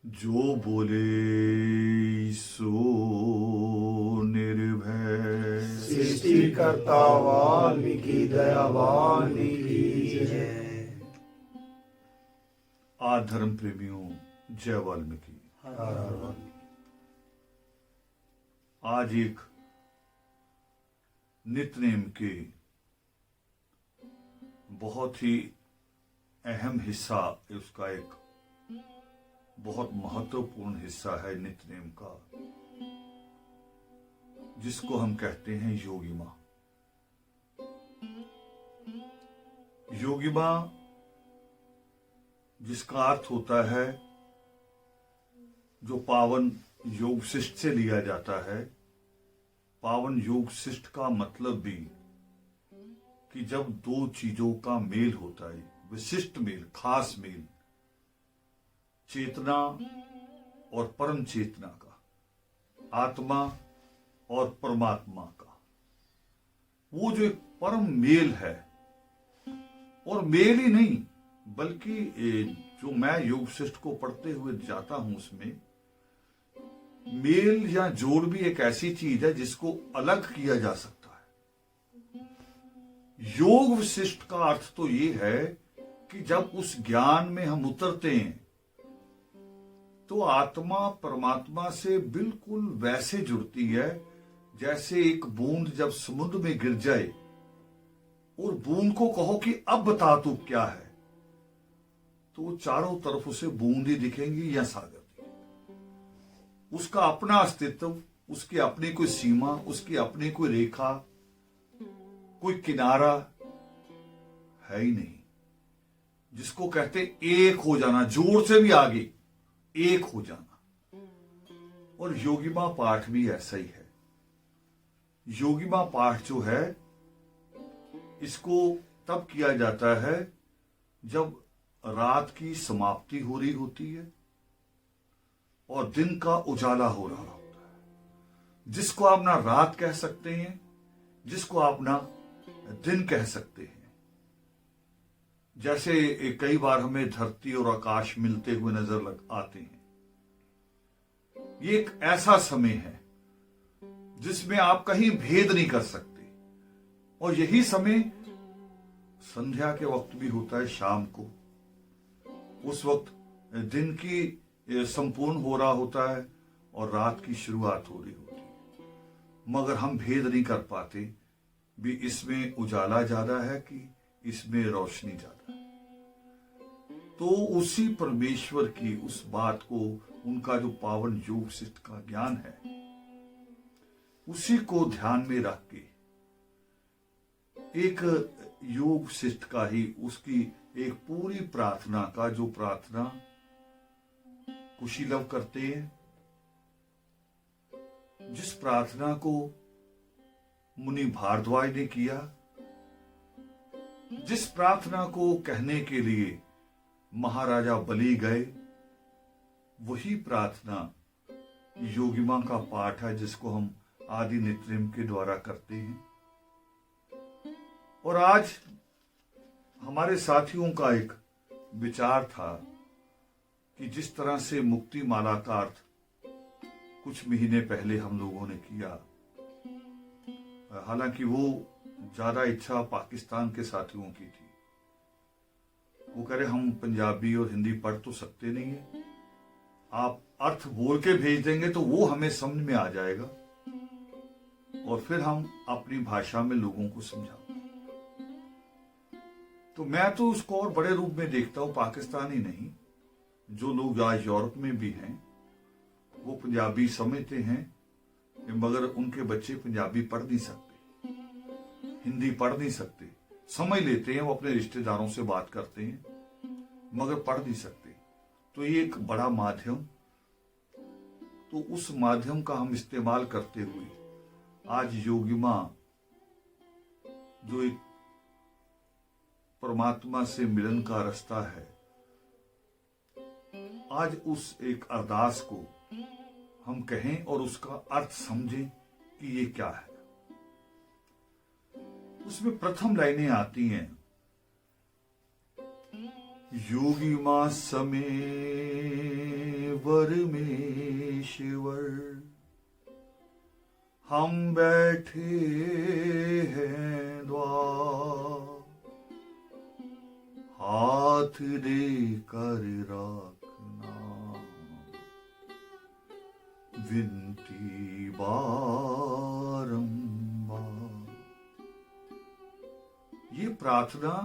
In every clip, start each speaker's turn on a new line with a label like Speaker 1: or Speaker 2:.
Speaker 1: जो बोले सो निर्भय।
Speaker 2: सृष्टिकर्ता वाल्मीकि दयावान की जय।
Speaker 1: आज धर्म प्रेमियों, जय वाल्मीकि।
Speaker 2: हर हर वाल्मीकि।
Speaker 1: आज एक नित्यनेम के बहुत ही अहम हिस्सा, उसका एक बहुत महत्वपूर्ण हिस्सा है नित्यनेम का, जिसको हम कहते हैं योगिमा। योगिमा जिसका अर्थ होता है, जो पावन योग शिष्ट से लिया जाता है। पावन योग शिष्ट का मतलब भी कि जब दो चीजों का मेल होता है, विशिष्ट मेल, खास मेल, चेतना और परम चेतना का, आत्मा और परमात्मा का, वो जो एक परम मेल है। और मेल ही नहीं, बल्कि जो मैं योग शिष्ट को पढ़ते हुए जाता हूं, उसमें मेल या जोड़ भी एक ऐसी चीज है जिसको अलग किया जा सकता है। योग विशिष्ट का अर्थ तो ये है कि जब उस ज्ञान में हम उतरते हैं तो आत्मा परमात्मा से बिल्कुल वैसे जुड़ती है जैसे एक बूंद जब समुद्र में गिर जाए और बूंद को कहो कि अब बता तू क्या है, तो चारों तरफ उसे बूंद ही दिखेंगी या सागर दिखेगा। उसका अपना अस्तित्व, उसकी अपनी कोई सीमा, उसकी अपनी कोई रेखा, कोई किनारा है ही नहीं। जिसको कहते एक हो जाना, जोर से भी आगे एक हो जाना। और योगिमा पाठ भी ऐसा ही है। योगिमा पाठ जो है, इसको तब किया जाता है जब रात की समाप्ति हो रही होती है और दिन का उजाला हो रहा होता है। जिसको आप ना रात कह सकते हैं, जिसको आप ना दिन कह सकते हैं। जैसे कई बार हमें धरती और आकाश मिलते हुए नजर आते हैं। ये एक ऐसा समय है जिसमें आप कहीं भेद नहीं कर सकते। और यही समय संध्या के वक्त भी होता है, शाम को। उस वक्त दिन की संपूर्ण हो रहा होता है और रात की शुरुआत हो रही होती है। मगर हम भेद नहीं कर पाते भी इसमें उजाला ज्यादा है कि इसमें रोशनी ज्यादा है। तो उसी परमेश्वर की उस बात को, उनका जो पावन योग शिष्ट का ज्ञान है, उसी को ध्यान में रख के एक योग शिष्ट का ही, उसकी एक पूरी प्रार्थना का, जो प्रार्थना कुशीलव करते हैं, जिस प्रार्थना को मुनि भारद्वाज ने किया, जिस प्रार्थना को कहने के लिए महाराजा बलि गए, वही प्रार्थना योगिमा का पाठ है, जिसको हम आदि नित्यनेम के द्वारा करते हैं। और आज हमारे साथियों का एक विचार था कि जिस तरह से मुक्ति माला का अर्थ कुछ महीने पहले हम लोगों ने किया, हालांकि वो ज्यादा इच्छा पाकिस्तान के साथियों की थी। वो कह रहे हम पंजाबी और हिंदी पढ़ तो सकते नहीं है, आप अर्थ बोल के भेज देंगे तो वो हमें समझ में आ जाएगा और फिर हम अपनी भाषा में लोगों को समझाएंगे। तो मैं तो उसको और बड़े रूप में देखता हूं। पाकिस्तान ही नहीं, जो लोग आज यूरोप में भी हैं, वो पंजाबी समझते हैं, मगर उनके बच्चे पंजाबी पढ़ नहीं सकते, हिंदी पढ़ नहीं सकते। समझ लेते हैं, वो अपने रिश्तेदारों से बात करते हैं, मगर पढ़ नहीं सकते। तो ये एक बड़ा माध्यम, तो उस माध्यम का हम इस्तेमाल करते हुए आज योगिमा, जो एक परमात्मा से मिलन का रास्ता है, आज उस एक अरदास को हम कहें और उसका अर्थ समझें कि ये क्या है। उसमें प्रथम लाइनें आती हैं, योगिमा समे परमेश्वर हम बैठे हैं द्वार, हाथ दे कर रखना विनती बारंबार। ये प्रार्थना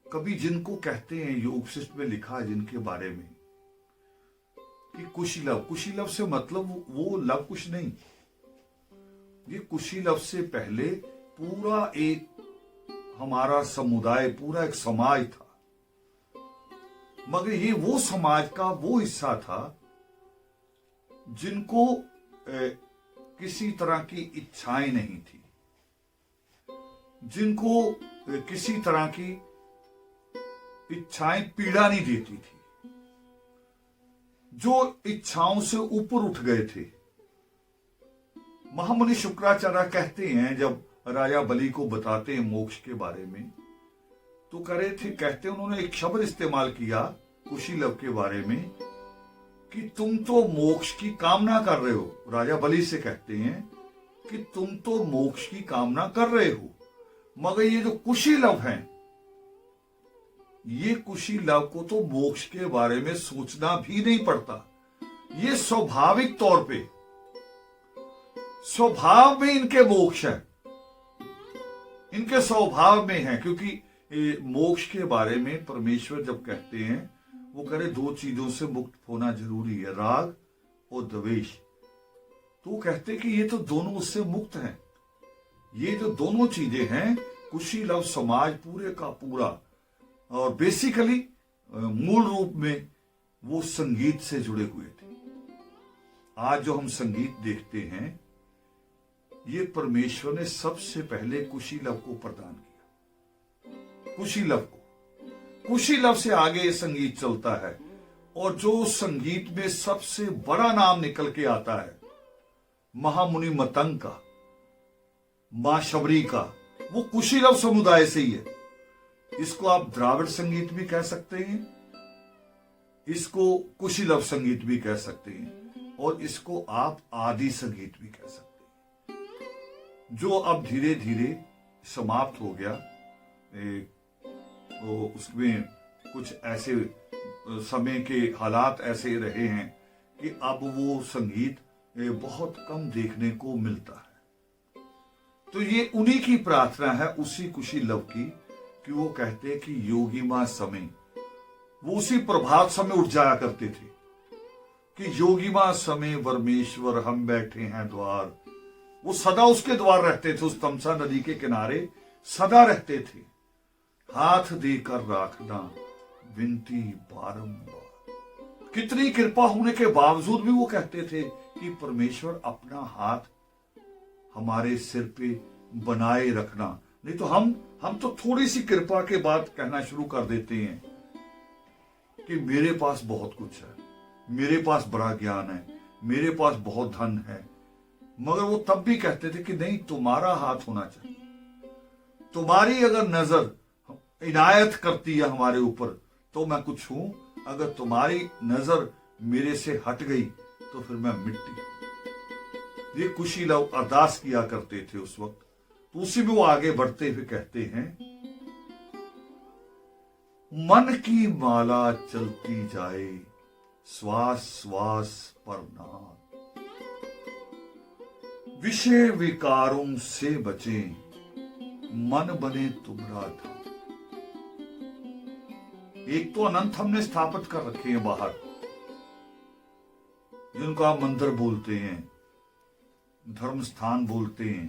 Speaker 1: कभी जिनको कहते हैं, योग शिष्ट में लिखा है जिनके बारे में कि कुशीलव, कुशीलव से मतलब वो लव कुश नहीं, ये कुशीलव से पहले पूरा एक हमारा समुदाय, पूरा एक समाज था, मगर ये वो समाज का वो हिस्सा था जिनको किसी तरह की इच्छाएं नहीं थी, जिनको किसी तरह की इच्छाएं पीड़ा नहीं देती थी, जो इच्छाओं से ऊपर उठ गए थे। महामुनि शुक्राचार्य कहते हैं, जब राजा बलि को बताते हैं मोक्ष के बारे में, तो करे थे, कहते उन्होंने एक शब्द इस्तेमाल किया कुशीलव के बारे में कि तुम तो मोक्ष की कामना कर रहे हो। राजा बलि से कहते हैं कि तुम तो मोक्ष की कामना कर रहे हो, मगर ये जो कुशीलव हैं, ये कुशीलव को तो मोक्ष के बारे में सोचना भी नहीं पड़ता। ये स्वाभाविक तौर पे, स्वभाव में इनके मोक्ष है, इनके स्वभाव में है। क्योंकि मोक्ष के बारे में परमेश्वर जब कहते हैं, वो करे दो चीजों से मुक्त होना जरूरी है, राग और द्वेष। तो वो कहते कि ये तो दोनों उससे मुक्त हैं। ये जो दोनों चीजें हैं, कुशीलव समाज पूरे का पूरा, और बेसिकली मूल रूप में वो संगीत से जुड़े हुए थे। आज जो हम संगीत देखते हैं, ये परमेश्वर ने सबसे पहले कुशीलव को प्रदान किया। कुशीलव को, कुशीलव से आगे संगीत चलता है, और जो संगीत में सबसे बड़ा नाम निकल के आता है महामुनि मतंग का, मां शबरी का, वो कुशीलव समुदाय से ही है। इसको आप द्राविड़ संगीत भी कह सकते हैं, इसको कुशीलव संगीत भी कह सकते हैं, और इसको आप आदि संगीत भी कह सकते हैं, जो अब धीरे धीरे समाप्त हो गया। तो उसमें कुछ ऐसे समय के हालात ऐसे रहे हैं कि अब वो संगीत बहुत कम देखने को मिलता है। तो ये उन्हीं की प्रार्थना है, उसी कुशीलव की, कि वो कहते हैं कि योगी मां समय, वो उसी प्रभात समय उठ जाया करते थे कि योगी मां समय परमेश्वर हम बैठे हैं द्वार। वो सदा उसके द्वार रहते थे, उस तमसा नदी के किनारे सदा रहते थे। हाथ देकर राखना विनती बारंबार। कितनी कृपा होने के बावजूद भी वो कहते थे कि परमेश्वर अपना हाथ हमारे सिर पे बनाए रखना, नहीं तो हम तो थोड़ी सी कृपा के बाद कहना शुरू कर देते हैं कि मेरे पास बहुत कुछ है, मेरे पास बड़ा ज्ञान है, मेरे पास बहुत धन है। मगर वो तब भी कहते थे कि नहीं, तुम्हारा हाथ होना चाहिए। तुम्हारी अगर नजर इनायत करती है हमारे ऊपर तो मैं कुछ हूं, अगर तुम्हारी नजर मेरे से हट गई तो फिर मैं मिट्टी हूं। ये कुशीलव अरदास किया करते थे उस वक्त। तो उसी में वो आगे बढ़ते हुए कहते हैं, मन की माला चलती जाए श्वास श्वास पर नाथ, विषय विकारों से बचे मन बने तुम्हारा था। एक तो अनंत हमने स्थापित कर रखे हैं बाहर, जिनको आप मंदिर बोलते हैं, धर्म स्थान बोलते हैं।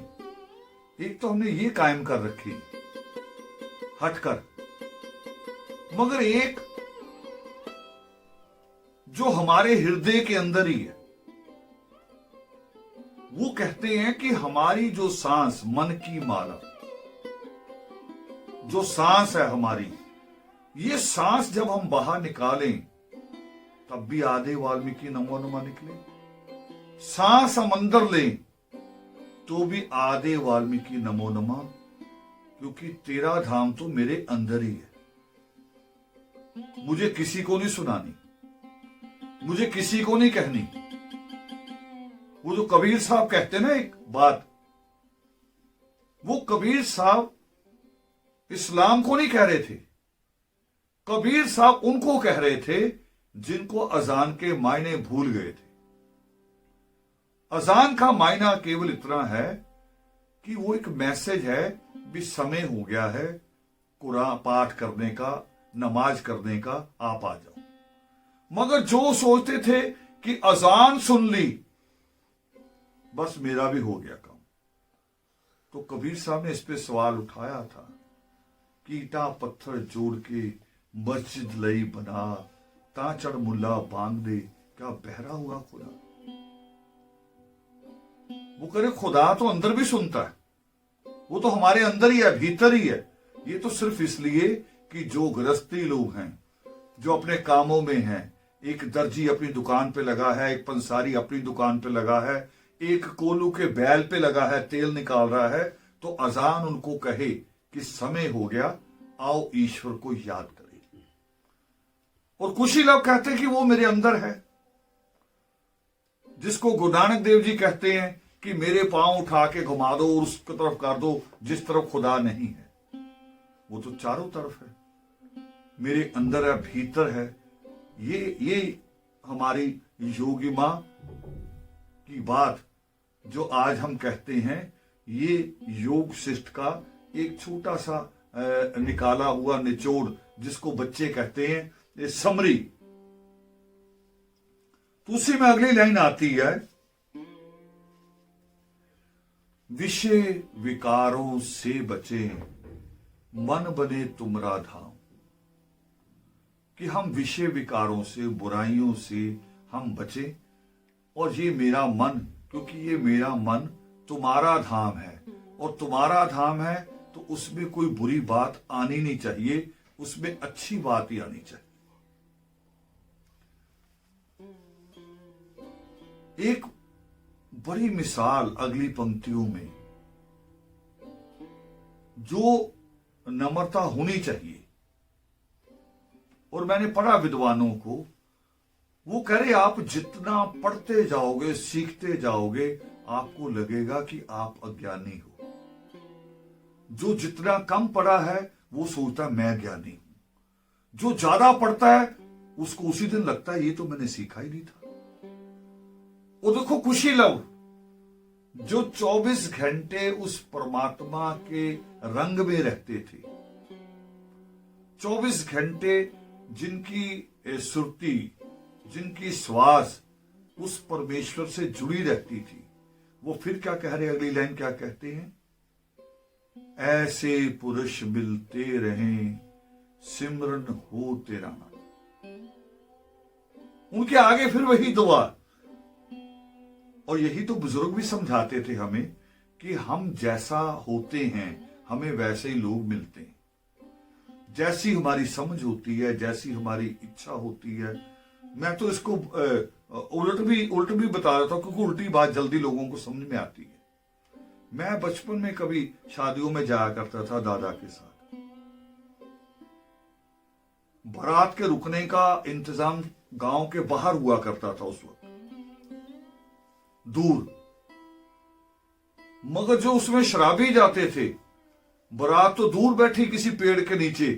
Speaker 1: एक तो हमने ये कायम कर रखी हटकर, मगर एक जो हमारे हृदय के अंदर ही है, वो कहते हैं कि हमारी जो सांस, मन की माला, जो सांस है हमारी, ये सांस जब हम बाहर निकालें तब भी आधे वाल्मीकि नमो नमः निकले। सांस हम अंदर लें तो भी आधे वाल्मीकि नमो नमः, क्योंकि तेरा धाम तो मेरे अंदर ही है। मुझे किसी को नहीं सुनानी, मुझे किसी को नहीं कहनी। वो जो कबीर साहब कहते ना एक बात, वो कबीर साहब इस्लाम को नहीं कह रहे थे, कबीर साहब उनको कह रहे थे जिनको अजान के मायने भूल गए थे। अजान का मायना केवल इतना है कि वो एक मैसेज है भी समय हो गया है कुरान पाठ करने का, नमाज करने का, आप आ जाओ। मगर जो सोचते थे कि अजान सुन ली बस मेरा भी हो गया काम, तो कबीर साहब ने इस पे सवाल उठाया था कि ईटा पत्थर जोड़ के मस्जिद लई बना, ता चढ़ मुल्ला बांध दे, क्या बहरा हुआ खुदा। वो करे खुदा तो अंदर भी सुनता है, वो तो हमारे अंदर ही है, भीतर ही है। ये तो सिर्फ इसलिए कि जो गृहस्थी लोग हैं, जो अपने कामों में हैं, एक दर्जी अपनी दुकान पे लगा है, एक पंसारी अपनी दुकान पे लगा है, एक कोलू के बैल पे लगा है, तेल निकाल रहा है, तो अजान उनको कहे कि समय हो गया, आओ ईश्वर को याद करें। और कुछ ही लोग कहते हैं कि वो मेरे अंदर है, जिसको गुरु नानक देव जी कहते हैं कि मेरे पांव उठा के घुमा दो और उसकी तरफ कर दो जिस तरफ खुदा नहीं है। वो तो चारों तरफ है, मेरे अंदर है, भीतर है। ये हमारी योगी मां की बात जो आज हम कहते हैं, ये योग शिष्ट का एक छोटा सा निकाला हुआ निचोड़, जिसको बच्चे कहते हैं ये समरी। तो उसी में अगली लाइन आती है, विषय विकारों से बचे मन बने तुमरा धाम। कि हम विषय विकारों से, बुराइयों से हम बचे, और ये मेरा मन, क्योंकि ये मेरा मन तुम्हारा धाम है, और तुम्हारा धाम है तो उसमें कोई बुरी बात आनी नहीं चाहिए, उसमें अच्छी बात ही आनी चाहिए। एक बड़ी मिसाल अगली पंक्तियों में, जो नम्रता होनी चाहिए। और मैंने पढ़ा विद्वानों को, वो कह रहे आप जितना पढ़ते जाओगे, सीखते जाओगे, आपको लगेगा कि आप अज्ञानी हो। जो जितना कम पढ़ा है वो सोचता है मैं ज्ञानी हूं, जो ज्यादा पढ़ता है उसको उसी दिन लगता है ये तो मैंने सीखा ही नहीं था। और देखो कुशीलव जो 24 घंटे उस परमात्मा के रंग में रहते थे, 24 घंटे जिनकी सुरती, जिनकी श्वास उस परमेश्वर से जुड़ी रहती थी, वो फिर क्या कह रहे, अगली लाइन क्या कहते हैं, ऐसे पुरुष मिलते रहें सिमरन हो तेरा नाम। उनके आगे फिर वही दुआ। और यही तो बुजुर्ग भी समझाते थे हमें कि हम जैसा होते हैं हमें वैसे ही लोग मिलते हैं, जैसी हमारी समझ होती है, जैसी हमारी इच्छा होती है। मैं तो इसको उल्ट भी बता रहा था, क्योंकि उल्टी बात जल्दी लोगों को समझ में आती है। मैं बचपन में कभी शादियों में जाया करता था दादा के साथ, बारात के रुकने का इंतजाम गांव के बाहर हुआ करता था उस वक्त, दूर। मगर जो उसमें शराबी जाते थे, बारात तो दूर बैठी किसी पेड़ के नीचे,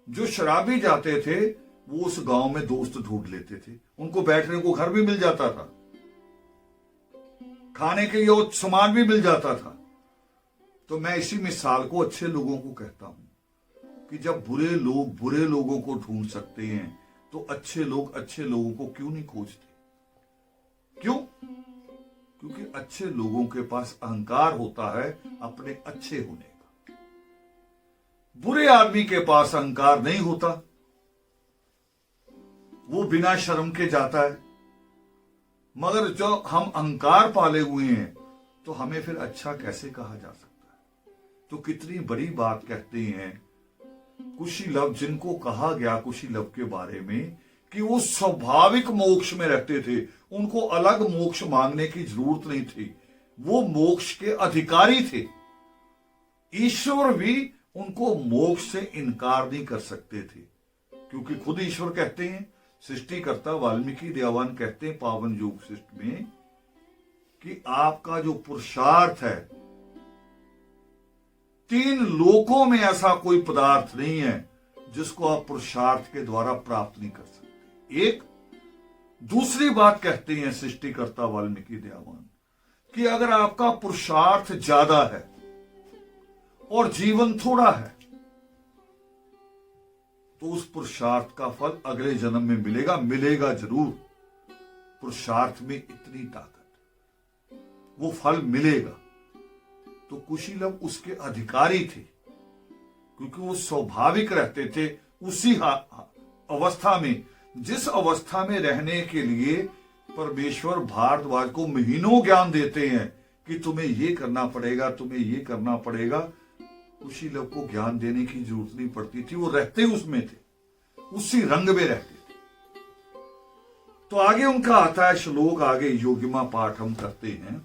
Speaker 1: जो शराबी जाते थे वो उस गांव में दोस्त ढूंढ लेते थे, उनको बैठने को घर भी मिल जाता था, खाने के लिए सामान भी मिल जाता था। तो मैं इसी मिसाल को अच्छे लोगों को कहता हूं कि जब बुरे लोग बुरे लोगों को ढूंढ सकते हैं तो अच्छे लोग अच्छे लोगों को क्यों नहीं खोजते? क्यों? क्योंकि अच्छे लोगों के पास अहंकार होता है अपने अच्छे होने का, बुरे आदमी के पास अहंकार नहीं होता, वो बिना शर्म के जाता है। मगर जो हम अहंकार पाले हुए हैं तो हमें फिर अच्छा कैसे कहा जा सकता है? तो कितनी बड़ी बात कहते हैं कुशीलव, जिनको कहा गया कुशीलव के बारे में कि वो स्वाभाविक मोक्ष में रहते थे, उनको अलग मोक्ष मांगने की जरूरत नहीं थी, वो मोक्ष के अधिकारी थे। ईश्वर भी उनको मोक्ष से इनकार नहीं कर सकते थे। क्योंकि खुद ईश्वर कहते हैं, सृष्टिकर्ता वाल्मीकि दयावान कहते हैं पावन योग शिष्ट में कि आपका जो पुरुषार्थ है, 3 लोकों में ऐसा कोई पदार्थ नहीं है जिसको आप पुरुषार्थ के द्वारा प्राप्त नहीं कर सकते। एक दूसरी बात कहते हैं सृष्टिकर्ता वाल्मीकि दयावान कि अगर आपका पुरुषार्थ ज्यादा है और जीवन थोड़ा है तो उस पुरुषार्थ का फल अगले जन्म में मिलेगा जरूर। पुरुषार्थ में इतनी ताकत, वो फल मिलेगा। तो कुशीलव उसके अधिकारी थे, क्योंकि वो स्वाभाविक रहते थे उसी अवस्था में, जिस अवस्था में रहने के लिए परमेश्वर भारद्वाज को महीनों ज्ञान देते हैं कि तुम्हें ये करना पड़ेगा, तुम्हें ये करना पड़ेगा। कुशीलव को ज्ञान देने की जरूरत नहीं पड़ती थी, वो रहते उसमें थे, उसी रंग में रहते थे। तो आगे उनका आता है श्लोक, आगे योगिमा पाठ हम करते हैं।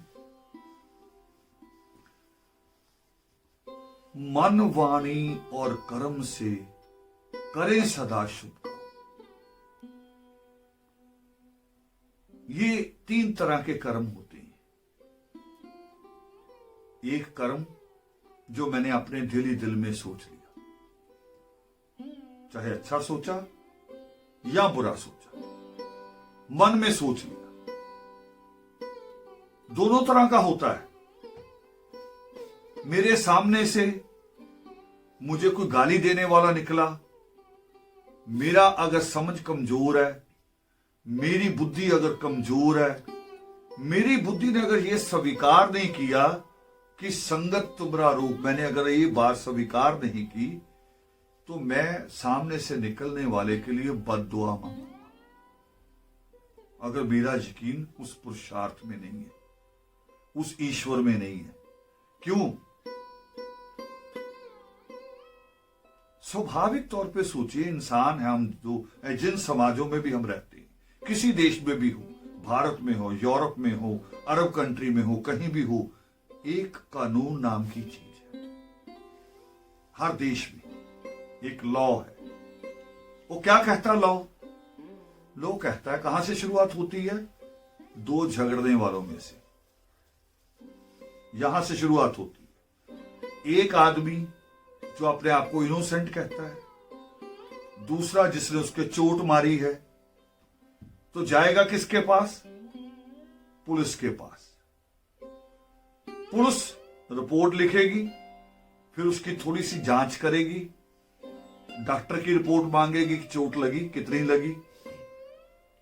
Speaker 1: मन वाणी और कर्म से करें सदा शुभ काम। ये 3 तरह के कर्म होते हैं। एक कर्म जो मैंने अपने दिल में सोच लिया, चाहे अच्छा सोचा या बुरा सोचा, मन में सोच लिया। दोनों तरह का होता है। मेरे सामने से मुझे कोई गाली देने वाला निकला, मेरा अगर समझ कमजोर है, मेरी बुद्धि अगर कमजोर है, मेरी बुद्धि ने अगर यह स्वीकार नहीं किया कि संगत तुम्हारा रूप, मैंने अगर ये बात स्वीकार नहीं की, तो मैं सामने से निकलने वाले के लिए बद्दुआ मांगूंगा, अगर मेरा यकीन उस पुरुषार्थ में नहीं है, उस ईश्वर में नहीं है। क्यों? स्वाभाविक तौर पे सोचिए, इंसान है हम, जो जिन समाजों में भी हम रहते हैं, किसी देश में भी हो, भारत में हो, यूरोप में हो, अरब कंट्री में हो, कहीं भी हो, एक कानून नाम की चीज है। हर देश में एक लॉ है। वो क्या कहता है लॉ कहता है, कहां से शुरुआत होती है? 2 झगड़ने वालों में से, यहां से शुरुआत होती है। एक आदमी जो अपने आप को इनोसेंट कहता है, दूसरा जिसने उसके चोट मारी है, तो जाएगा किसके पास? पुलिस के पास। पुलिस रिपोर्ट लिखेगी, फिर उसकी थोड़ी सी जांच करेगी, डॉक्टर की रिपोर्ट मांगेगी कि चोट लगी, कितनी लगी,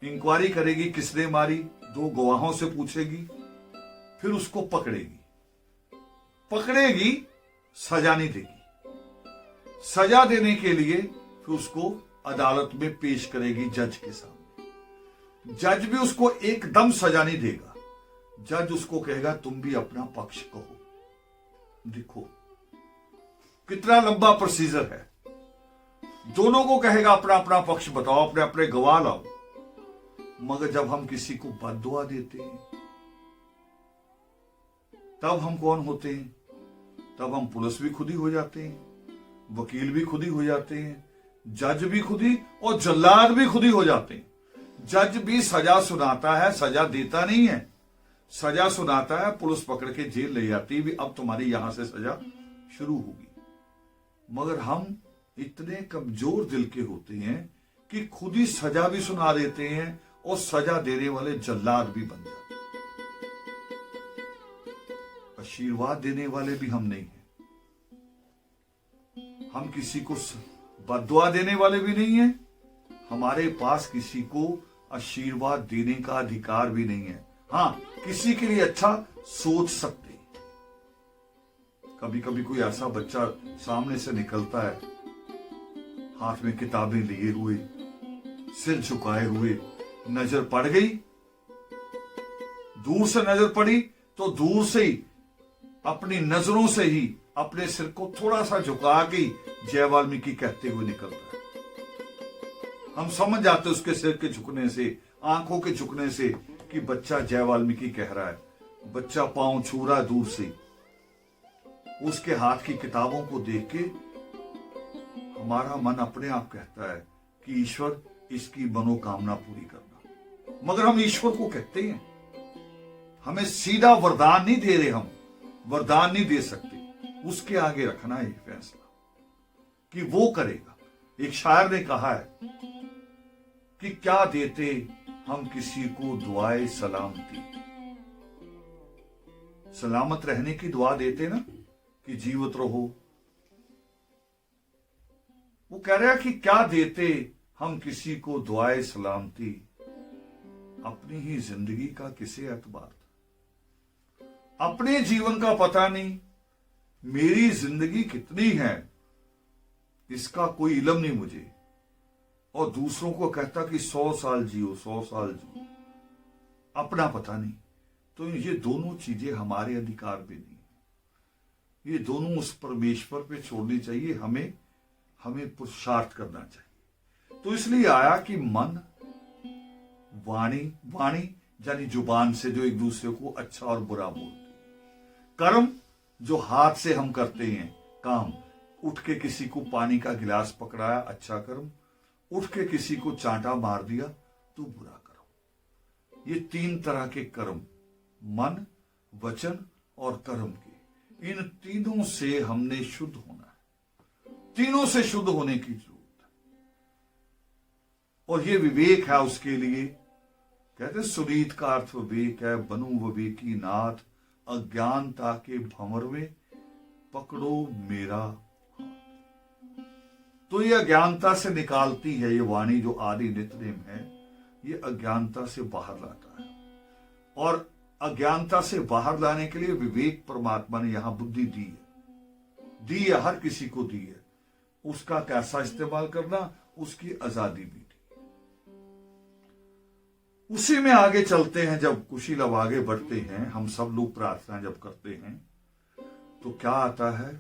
Speaker 1: इंक्वायरी करेगी किसने मारी, 2 गवाहों से पूछेगी, फिर उसको पकड़ेगी, सजा नहीं देगी। सजा देने के लिए फिर उसको अदालत में पेश करेगी जज के सामने। जज भी उसको एकदम सजा नहीं देगा। जज उसको कहेगा तुम भी अपना पक्ष कहो। देखो कितना लंबा प्रोसीजर है। दोनों को कहेगा अपना अपना पक्ष बताओ, अपने अपने गवाह लाओ। मगर जब हम किसी को बद्दुआ देते हैं, तब हम कौन होते हैं? तब हम पुलिस भी खुद ही हो जाते हैं, वकील भी खुद ही हो जाते हैं, जज भी खुद ही, और जल्लाद भी खुद ही हो जाते हैं। जज भी सजा सुनाता है, सजा देता नहीं है। सजा सुनाता है, पुलिस पकड़ के जेल ले जाती है, भी अब तुम्हारी यहां से सजा शुरू होगी। मगर हम इतने कमजोर दिल के होते हैं कि खुद ही सजा भी सुना देते हैं और सजा देने वाले जल्लाद भी बन जाते हैं। आशीर्वाद देने वाले भी हम नहीं हैं। हम किसी को बद्दुआ देने वाले भी नहीं है। हमारे पास किसी को आशीर्वाद देने का अधिकार भी नहीं है। हां, किसी के लिए अच्छा सोच सकते हैं। कभी कभी कोई ऐसा बच्चा सामने से निकलता है, हाथ में किताबें लिए हुए, सिर झुकाए हुए, नजर पड़ गई, दूर से नजर पड़ी तो दूर से ही अपनी नजरों से ही अपने सिर को थोड़ा सा झुका के जय वाल्मीकि कहते हुए निकलता है। हम समझ जाते उसके सिर के झुकने से, आंखों के झुकने से कि बच्चा जय वाल्मीकि कह रहा है। बच्चा पांव छू रहा है दूर से, उसके हाथ की किताबों को देख के हमारा मन अपने आप कहता है कि ईश्वर इसकी मनोकामना पूरी करना, मगर हम ईश्वर को कहते हैं, हमें सीधा वरदान नहीं दे रहे, हम वरदान नहीं दे सकते, उसके आगे रखना है फैसला कि वो करेगा। एक शायर ने कहा है कि क्या देते हम किसी को दुआए सलामती, सलामत रहने की दुआ देते ना कि जीवित रहो। वो कह रहा है कि क्या देते हम किसी को दुआए सलामती, अपनी ही जिंदगी का किसे एतबार था। अपने जीवन का पता नहीं, मेरी जिंदगी कितनी है इसका कोई इल्म नहीं मुझे, और दूसरों को कहता कि 100 साल जियो, 100 साल जियो, अपना पता नहीं। तो ये दोनों चीजें हमारे अधिकार में नहीं है, ये दोनों उस परमेश्वर पे छोड़नी चाहिए, हमें पुरुषार्थ करना चाहिए। तो इसलिए आया कि मन, वाणी यानी जुबान से जो एक दूसरे को अच्छा और बुरा बोलते, कर्म जो हाथ से हम करते हैं काम, उठ के किसी को पानी का गिलास पकड़ाया अच्छा कर्म, उठ के किसी को चांटा मार दिया तो बुरा कर्म। ये 3 तरह के कर्म, मन, वचन और कर्म के, इन तीनों से हमने शुद्ध होना है, तीनों से शुद्ध होने की जरूरत है। और ये विवेक है, उसके लिए कहते सुरीत का अर्थ विवेक है, बनू विवेकी नाथ, अज्ञानता के भंवर में पकड़ो मेरा हाथ। तो ये अज्ञानता से निकालती है, ये वाणी जो आदि नित्यनेम है, ये अज्ञानता से बाहर लाता है। और अज्ञानता से बाहर लाने के लिए विवेक परमात्मा ने यहां बुद्धि दी है, हर किसी को दी है। उसका कैसा इस्तेमाल करना, उसकी आजादी भी दी। उसी में आगे चलते हैं। जब कुशील अब आगे बढ़ते हैं, हम सब लोग प्रार्थना जब करते हैं तो क्या आता है,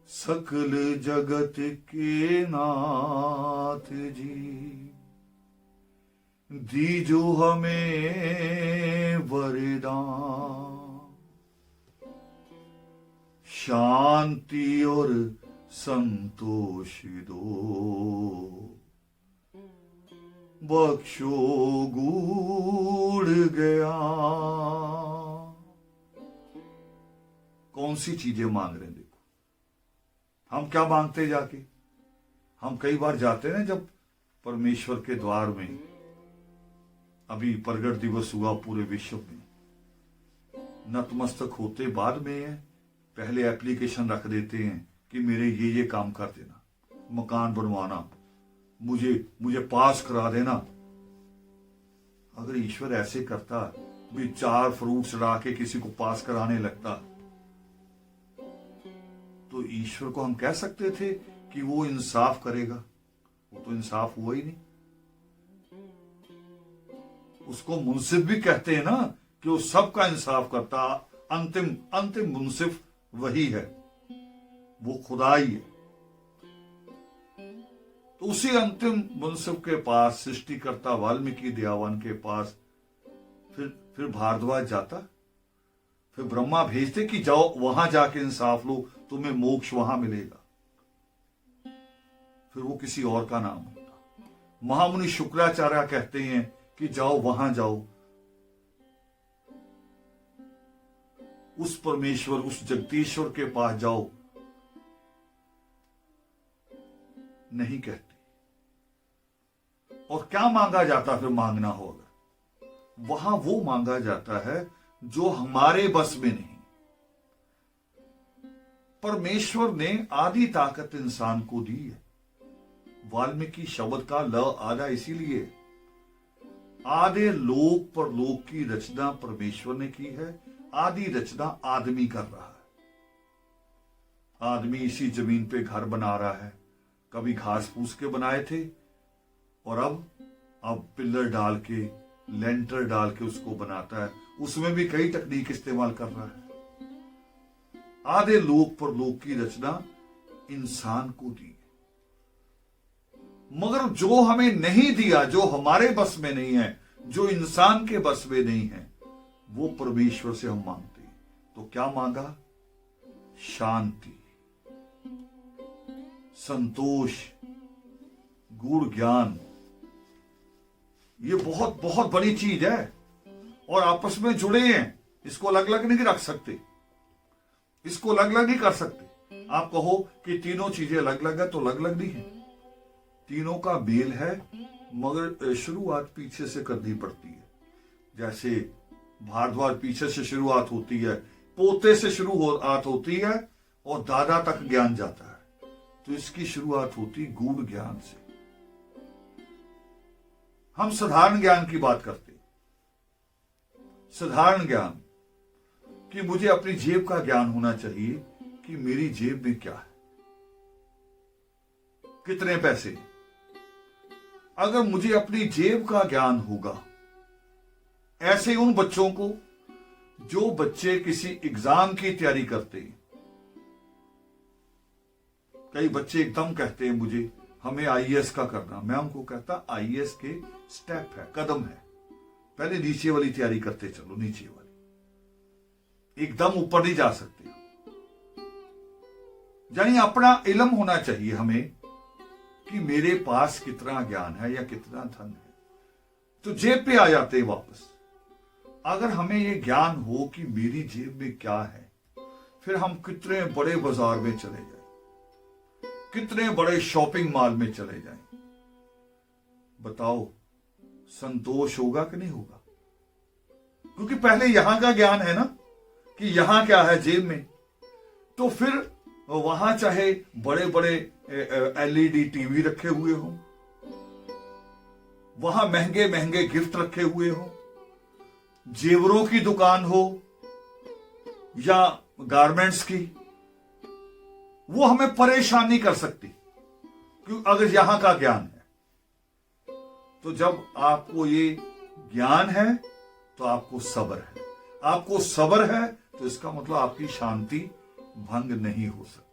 Speaker 1: सकल जगत के नाथ जी दीजो हमें वरदान, शांति और संतोष दो, बख्शो गूढ़ गया। कौन सी चीजें मांग रहे हैं? देखो हम क्या मांगते जाके, हम कई बार जाते हैं जब परमेश्वर के द्वार में, अभी प्रगट दिवस हुआ पूरे विश्व में, नतमस्तक होते बाद में है, पहले एप्लीकेशन रख देते हैं कि मेरे ये काम कर देना, मकान बनवाना, मुझे पास करा देना। अगर ईश्वर ऐसे करता भी 4 फ्रूट चढ़ा के किसी को पास कराने लगता, तो ईश्वर को हम कह सकते थे कि वो इंसाफ करेगा? वो तो इंसाफ हुआ ही नहीं। उसको मुंसिफ भी कहते हैं ना कि वो सबका इंसाफ करता, अंतिम मुंसिफ वही है, वो खुदा ही है। तो उसी अंतिम मुंसिफ के पास, सृष्टिकर्ता वाल्मीकि दयावान के पास फिर भारद्वाज जाता, फिर ब्रह्मा भेजते कि जाओ वहां जाके इंसाफ लो, तुम्हें मोक्ष वहां मिलेगा। फिर वो किसी और का नाम होता। महामुनि शुक्राचार्य कहते हैं कि जाओ वहां जाओ, उस परमेश्वर, उस जगदीश्वर के पास जाओ। नहीं कहते। और क्या मांगा जाता? फिर मांगना होगा, वहां वो मांगा जाता है जो हमारे बस में नहीं। परमेश्वर ने आधी ताकत इंसान को दी है। वाल्मीकि शब्द का ल आधा इसीलिए, आधे लोक पर लोक की रचना परमेश्वर ने की है, आधी रचना आदमी कर रहा है। आदमी इसी जमीन पे घर बना रहा है, कभी घास फूस के बनाए थे और अब पिलर डाल के, लेंटर डाल के उसको बनाता है, उसमें भी कई तकनीक इस्तेमाल कर रहा है। आधे लोक पर लोक की रचना इंसान को दी, मगर जो हमें नहीं दिया, जो हमारे बस में नहीं है, जो इंसान के बस में नहीं है, वो परमेश्वर से हम मांगते हैं। तो क्या मांगा? शांति, संतोष, गूढ़ ज्ञान, ये बहुत बहुत बड़ी चीज है और आपस में जुड़े हैं। इसको अलग अलग नहीं रख सकते, इसको अलग अलग नहीं कर सकते। आप कहो कि तीनों चीजें अलग अलग है तो अलग अलग नहीं है, तीनों का मेल है, मगर शुरुआत पीछे से करनी पड़ती है। जैसे भारद्वाज पीछे से शुरुआत होती है, पोते से शुरुआत होती है और दादा तक ज्ञान जाता है, तो इसकी शुरुआत होती गूढ़ ज्ञान से। हम साधारण ज्ञान की बात करते हैं, साधारण ज्ञान कि मुझे अपनी जेब का ज्ञान होना चाहिए कि मेरी जेब में क्या है, कितने पैसे हैं। अगर मुझे अपनी जेब का ज्ञान होगा, ऐसे उन बच्चों को जो बच्चे किसी एग्जाम की तैयारी करते हैं, कई बच्चे एकदम कहते हैं मुझे हमें आईएएस का करना, मैं उनको कहता आईएएस के स्टेप है, कदम है, पहले नीचे वाली तैयारी करते चलो, नीचे वाली, एकदम ऊपर नहीं जा सकते। यानी अपना इल्म होना चाहिए हमें कि मेरे पास कितना ज्ञान है या कितना धन है, तो जेब पे आ जाते हैं वापस। अगर हमें ये ज्ञान हो कि मेरी जेब में क्या है, फिर हम कितने बड़े बाजार में चले जाएं, कितने बड़े शॉपिंग मॉल में चले जाएं, बताओ संतोष होगा कि नहीं होगा? क्योंकि पहले यहां का ज्ञान है ना कि यहां क्या है जेब में, तो फिर वहां चाहे बड़े बड़े एलईडी टीवी रखे हुए हो, वहां महंगे महंगे गिफ्ट रखे हुए हो, जेवरों की दुकान हो या गारमेंट्स की, वो हमें परेशान नहीं कर सकती, क्योंकि अगर यहां का ज्ञान है। तो जब आपको ये ज्ञान है तो आपको सब्र है, आपको सब्र है तो इसका मतलब आपकी शांति भंग नहीं हो सकती।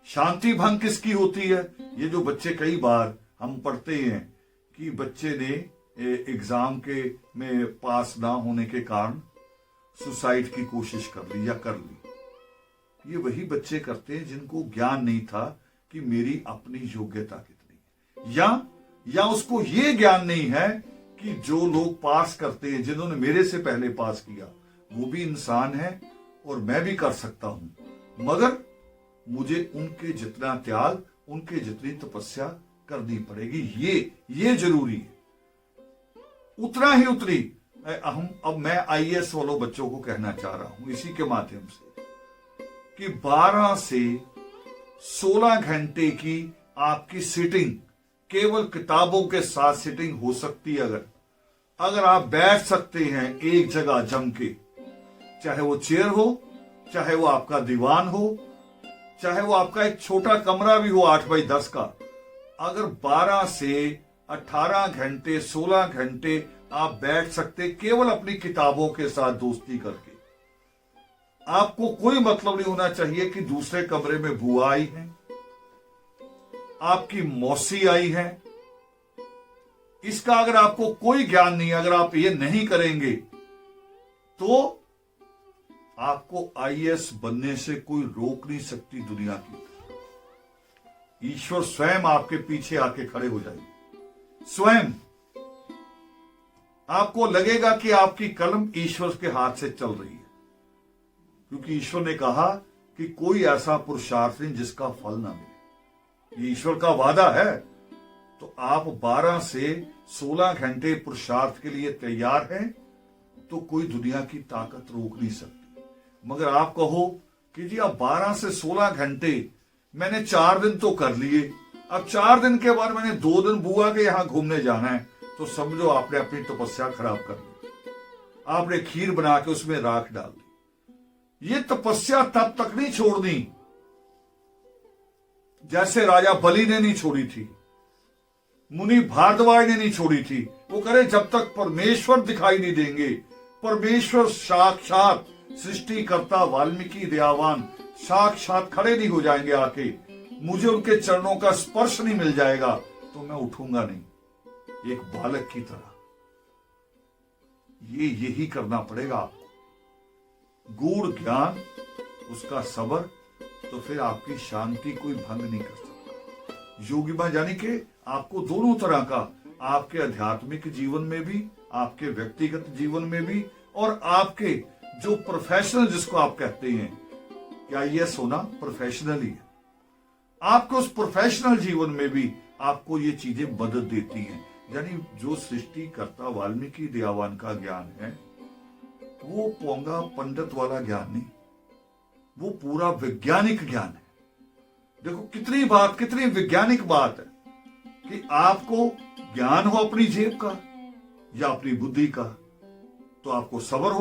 Speaker 1: शांति भंग किसकी होती है? ये जो बच्चे, कई बार हम पढ़ते हैं कि बच्चे ने एग्जाम के में पास ना होने के कारण सुसाइड की कोशिश कर ली या कर ली। ये वही बच्चे करते हैं जिनको ज्ञान नहीं था कि मेरी अपनी योग्यता कितनी है, या उसको ये ज्ञान नहीं है कि जो लोग पास करते हैं, जिन्होंने मेरे से पहले पास किया, वो भी इंसान है और मैं भी कर सकता हूं, मगर मुझे उनके जितना त्याग, उनके जितनी तपस्या करनी पड़ेगी, ये जरूरी है। उतना ही उतनी अब मैं आईएएस वालों बच्चों को कहना चाह रहा हूं इसी के माध्यम से कि 12 से 16 घंटे की आपकी सिटिंग, केवल किताबों के साथ सिटिंग हो सकती है। अगर आप बैठ सकते हैं एक जगह जम के, चाहे वो चेयर हो, चाहे वो आपका दीवान हो, चाहे वो आपका एक छोटा कमरा भी हो 8 बाई 10 का, अगर 12 से 18 घंटे 16 घंटे आप बैठ सकते केवल अपनी किताबों के साथ दोस्ती करके, आपको कोई मतलब नहीं होना चाहिए कि दूसरे कमरे में बुआ आई है, आपकी मौसी आई है, इसका अगर आपको कोई ज्ञान नहीं, अगर आप ये नहीं करेंगे तो आपको आईएएस बनने से कोई रोक नहीं सकती दुनिया की। ईश्वर स्वयं आपके पीछे आके खड़े हो जाएंगे, स्वयं आपको लगेगा कि आपकी कलम ईश्वर के हाथ से चल रही है, क्योंकि ईश्वर ने कहा कि कोई ऐसा पुरुषार्थ नहीं जिसका फल ना मिले। ये ईश्वर का वादा है। तो आप 12 से 16 घंटे पुरुषार्थ के लिए तैयार हैं तो कोई दुनिया की ताकत रोक नहीं सकती। मगर आप कहो कि जी अब 12 से 16 घंटे मैंने 4 दिन तो कर लिए, अब 4 दिन के बाद मैंने 2 दिन बुआ के यहां घूमने जाना है, तो समझो आपने अपनी तपस्या खराब कर ली। आपने खीर बना के उसमें राख डाल दी। ये तपस्या तब तक नहीं छोड़नी जैसे राजा बलि ने नहीं छोड़ी थी, मुनि भारद्वाज ने नहीं छोड़ी थी। वो करे जब तक परमेश्वर दिखाई नहीं देंगे, परमेश्वर साक्षात सृष्टिकर्ता वाल्मीकि दयावान साक्षात खड़े नहीं हो जाएंगे आके, मुझे उनके चरणों का स्पर्श नहीं मिल जाएगा, तो मैं उठूंगा नहीं एक बालक की तरह। यही करना पड़ेगा आपको। गूढ़ ज्ञान, उसका सब्र तो फिर आपकी शांति कोई भंग नहीं कर सकता। योगिमा यानी कि आपको दोनों तरह का, आपके आध्यात्मिक जीवन में भी, आपके व्यक्तिगत जीवन में भी, और आपके जो प्रोफेशनल जिसको आप कहते हैं, क्या यह सोना प्रोफेशनल ही है, आपको उस प्रोफेशनल जीवन में भी आपको ये चीजें मदद देती हैं। यानी जो सृष्टिकर्ता वाल्मीकि दयावान का ज्ञान है वो पोंगा पंडित वाला ज्ञान नहीं, वो पूरा वैज्ञानिक ज्ञान है। देखो कितनी वैज्ञानिक बात है कि आपको ज्ञान हो अपनी जेब का या अपनी बुद्धि का, तो आपको सब्र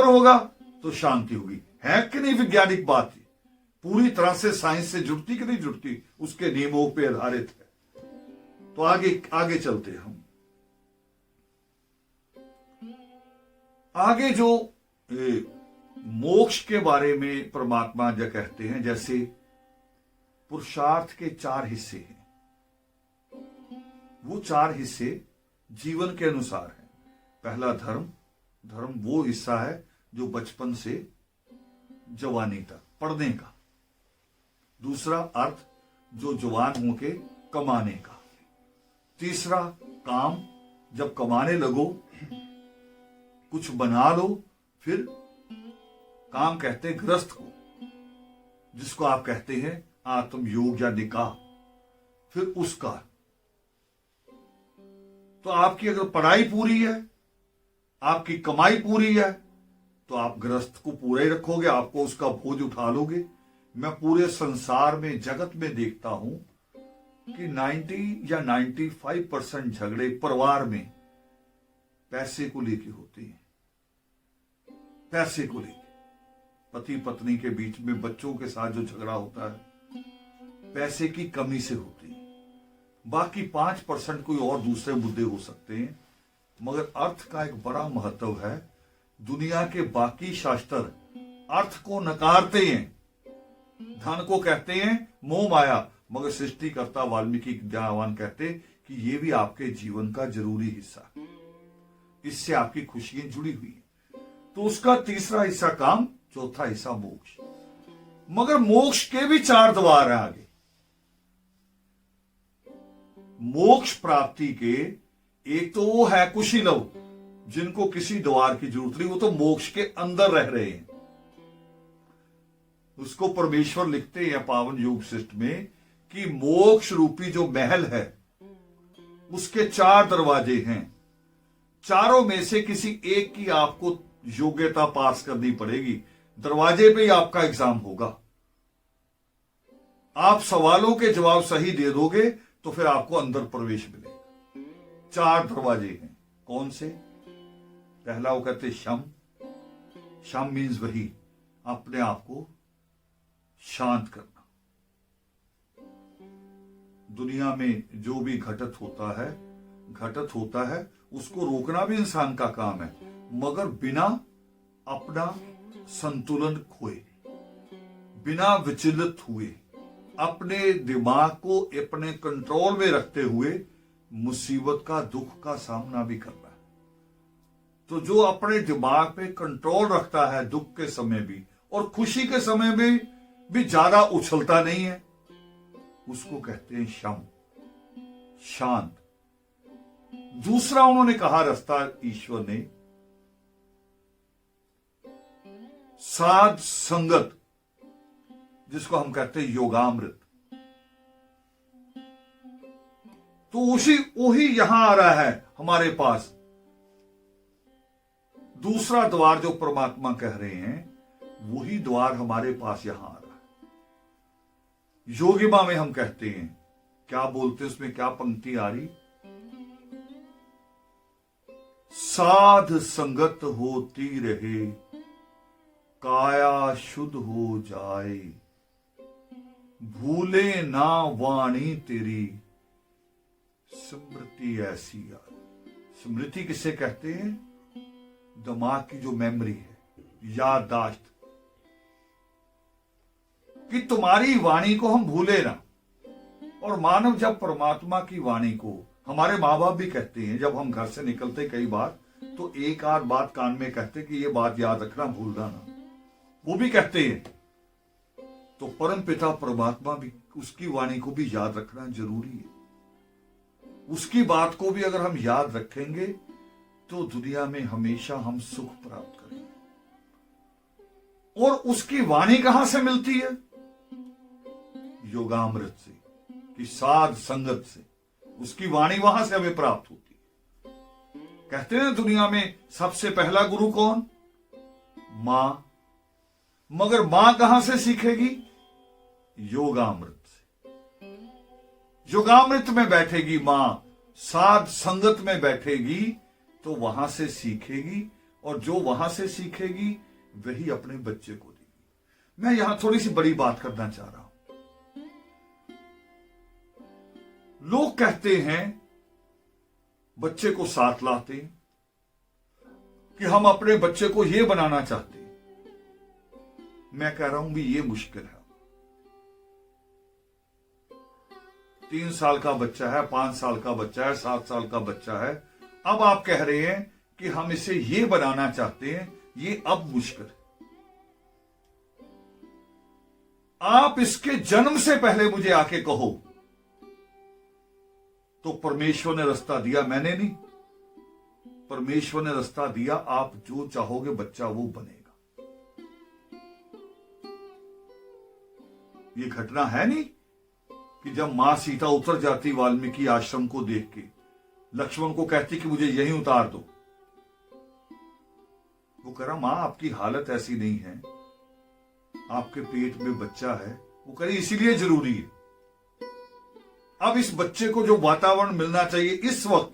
Speaker 1: होगा तो शांति होगी। है कि नहीं वैज्ञानिक बात? पूरी तरह से साइंस से जुड़ती कि नहीं जुड़ती, उसके नियमों पे आधारित है। तो आगे चलते हैं हम। आगे जो मोक्ष के बारे में परमात्मा जो कहते हैं, जैसे पुरुषार्थ के 4 हिस्से हैं, वो 4 हिस्से जीवन के अनुसार है। पहला धर्म वो हिस्सा है जो बचपन से जवानी तक पढ़ने का। दूसरा अर्थ, जो जवान होके कमाने का। तीसरा काम, जब कमाने लगो कुछ बना लो, फिर काम कहते हैं गृहस्थ को, जिसको आप कहते हैं आत्मयोग या निकाह। फिर उसका, तो आपकी अगर पढ़ाई पूरी है, आपकी कमाई पूरी है, तो आप गृहस्थ को पूरा ही रखोगे, आपको उसका बोझ उठा लोगे। मैं पूरे संसार में, जगत में देखता हूं कि 90 या 95% झगड़े परिवार में पैसे को लेके होते हैं। पैसे को लेके पति पत्नी के बीच में, बच्चों के साथ जो झगड़ा होता है पैसे की कमी से होती है। बाकी 5% कोई और दूसरे मुद्दे हो सकते हैं, मगर अर्थ का एक बड़ा महत्व है। दुनिया के बाकी शास्त्र अर्थ को नकारते हैं, धन को कहते हैं मोह माया, मगर सृष्टिकर्ता वाल्मीकि दयावान कहते कि ये भी आपके जीवन का जरूरी हिस्सा, इससे आपकी खुशियां जुड़ी हुई है। तो उसका तीसरा हिस्सा काम, चौथा हिस्सा मोक्ष। मगर मोक्ष के भी 4 द्वार हैं आगे। मोक्ष प्राप्ति के एक तो वो है कुशीलव, जिनको किसी द्वार की जरूरत नहीं, वो तो मोक्ष के अंदर रह रहे हैं। उसको परमेश्वर लिखते हैं पावन योग शिष्ट में कि मोक्ष रूपी जो महल है उसके 4 दरवाजे हैं। चारों में से किसी एक की आपको योग्यता पास करनी पड़ेगी। दरवाजे पे ही आपका एग्जाम होगा। आप सवालों के जवाब सही दे दोगे तो फिर आपको अंदर प्रवेश मिलेगा। 4 दरवाजे हैं। कौन से? पहला वो कहते शम। शम मीन्स वही अपने आप को शांत करना। दुनिया में जो भी घटित होता है उसको रोकना भी इंसान का काम है, मगर बिना अपना संतुलन खोए, बिना विचलित हुए, अपने दिमाग को अपने कंट्रोल में रखते हुए मुसीबत का, दुख का सामना भी करना है। तो जो अपने दिमाग पे कंट्रोल रखता है दुख के समय भी और खुशी के समय में भी ज्यादा उछलता नहीं है, उसको कहते हैं शम, शांत। दूसरा उन्होंने कहा रास्ता ईश्वर ने, साध संगत, जिसको हम कहते हैं योगामृत। तो वही यहां आ रहा है हमारे पास। दूसरा द्वार जो परमात्मा कह रहे हैं वही द्वार हमारे पास यहां आ रहा है। योगिमा में हम कहते हैं, क्या बोलते हैं उसमें, क्या पंक्ति आ रही? साध संगत होती रहे, काया शुद्ध हो जाए, भूले ना वाणी तेरी, स्मृति ऐसी आए। स्मृति किसे कहते हैं? दिमाग की जो मेमोरी है, याददाश्त, कि तुम्हारी वाणी को हम भूले ना। और मानव जब परमात्मा की वाणी को, हमारे माँ बाप भी कहते हैं जब हम घर से निकलते कई बार तो एक आध बात कान में कहते कि ये बात याद रखना, भूलना ना, वो भी कहते हैं। तो परम पिता परमात्मा भी, उसकी वाणी को भी याद रखना जरूरी है। उसकी बात को भी अगर हम याद रखेंगे तो दुनिया में हमेशा हम सुख प्राप्त करेंगे। और उसकी वाणी कहां से मिलती है? योगामृत से, कि साध संगत से। उसकी वाणी वहां से हमें प्राप्त होती है। कहते हैं दुनिया में सबसे पहला गुरु कौन? मां। मगर मां कहां से सीखेगी? योगामृत से। योगामृत में बैठेगी मां, साध संगत में बैठेगी तो वहां से सीखेगी, और जो वहां से सीखेगी वही अपने बच्चे को देगी। मैं यहां थोड़ी सी बड़ी बात करना चाह रहा हूं। लोग कहते हैं, बच्चे को साथ लाते हैं कि हम अपने बच्चे को यह बनाना चाहते हैं। मैं कह रहा हूं भी ये मुश्किल है। 3 साल का बच्चा है, 5 साल का बच्चा है, 7 साल का बच्चा है, अब आप कह रहे हैं कि हम इसे ये बनाना चाहते हैं, ये अब मुश्किल है। आप इसके जन्म से पहले मुझे आके कहो तो परमेश्वर ने रास्ता दिया, मैंने नहीं। परमेश्वर ने रास्ता दिया, आप जो चाहोगे बच्चा वो बनेगा। ये घटना है नहीं कि जब मां सीता उतर जाती वाल्मीकि आश्रम को देख के, लक्ष्मण को कहती कि मुझे यहीं उतार दो। वो कह रहा, मां आपकी हालत ऐसी नहीं है, आपके पेट में बच्चा है। वो कह रही इसीलिए जरूरी है। अब इस बच्चे को जो वातावरण मिलना चाहिए इस वक्त,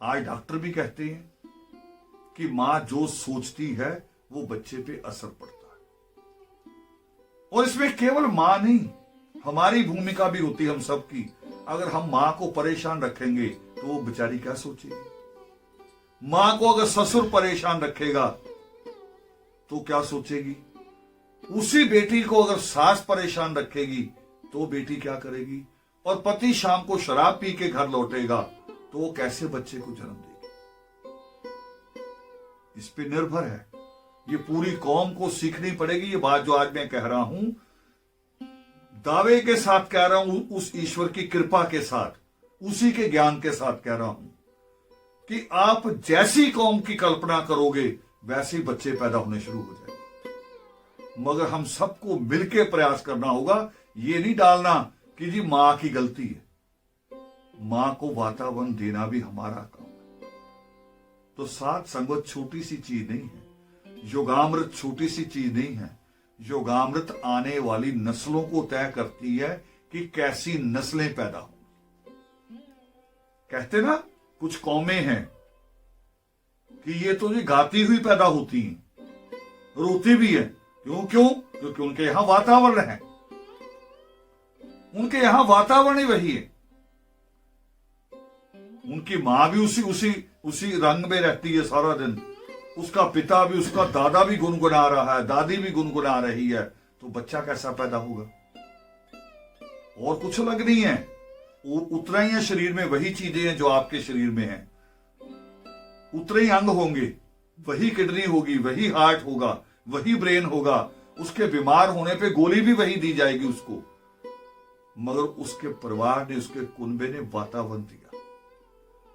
Speaker 1: आज डॉक्टर भी कहते हैं कि मां जो सोचती है वो बच्चे पे असर पड़ता है। और इसमें केवल मां नहीं, हमारी भूमिका भी होती है हम सबकी। अगर हम मां को परेशान रखेंगे तो वो बेचारी क्या सोचेगी? मां को अगर ससुर परेशान रखेगा तो क्या सोचेगी? उसी बेटी को अगर सास परेशान रखेगी तो बेटी क्या करेगी? और पति शाम को शराब पी के घर लौटेगा तो वो कैसे बच्चे को जन्म देगी? इस पे निर्भर है। ये पूरी कौम को सीखनी पड़ेगी। ये बात जो आज मैं कह रहा हूं, दावे के साथ कह रहा हूं, उस ईश्वर की कृपा के साथ, उसी के ज्ञान के साथ कह रहा हूं कि आप जैसी कौम की कल्पना करोगे वैसे ही बच्चे पैदा होने शुरू हो जाएंगे। मगर हम सबको मिलकर प्रयास करना होगा। ये नहीं डालना कि जी मां की गलती है। मां को वातावरण देना भी हमारा काम है। तो साथ संगत छोटी सी चीज नहीं है, योगामृत छोटी सी चीज नहीं है। योगामृत आने वाली नस्लों को तय करती है कि कैसी नस्लें पैदा होंगी। कहते ना कुछ कौमें हैं कि ये तो जी गाती हुई पैदा होती हैं, रोती भी है। क्यों? क्योंकि उनके यहां वातावरण है, उनके यहां वातावरण ही वही है। उनकी मां भी उसी रंग में रहती है सारा दिन, उसका पिता भी, उसका दादा भी गुनगुना रहा है, दादी भी गुनगुना रही है, तो बच्चा कैसा पैदा होगा? और कुछ अलग नहीं है, उतना ही है शरीर में, वही चीजें हैं जो आपके शरीर में हैं, उतने ही अंग होंगे, वही किडनी होगी, वही हार्ट होगा, वही ब्रेन होगा। उसके बीमार होने पे गोली भी वही दी जाएगी उसको, मगर उसके परिवार ने, उसके कुनबे ने वातावरण दिया।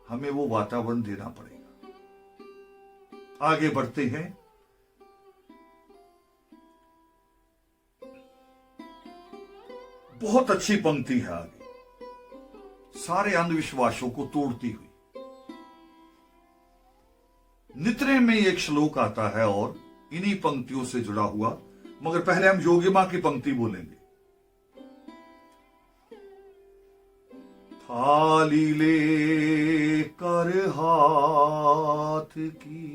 Speaker 1: हमें वो वातावरण देना पड़ेगा। आगे बढ़ते हैं। बहुत अच्छी पंक्ति है आगे, सारे अंधविश्वासों को तोड़ती हुई। नित्रे में एक श्लोक आता है और इन्हीं पंक्तियों से जुड़ा हुआ, मगर पहले हम योगिमा की पंक्ति बोलेंगे। थाली ले कर हाथ की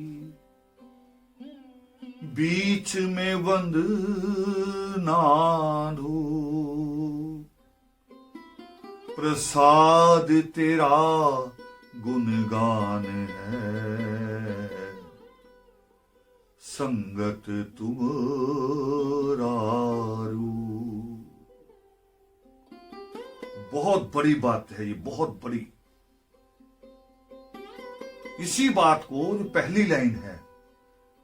Speaker 1: बीच में वंदना दो, प्रसाद तेरा गुणगान है, संगत तुम्हारू। बहुत बड़ी बात है ये, बहुत बड़ी। इसी बात को जो पहली लाइन है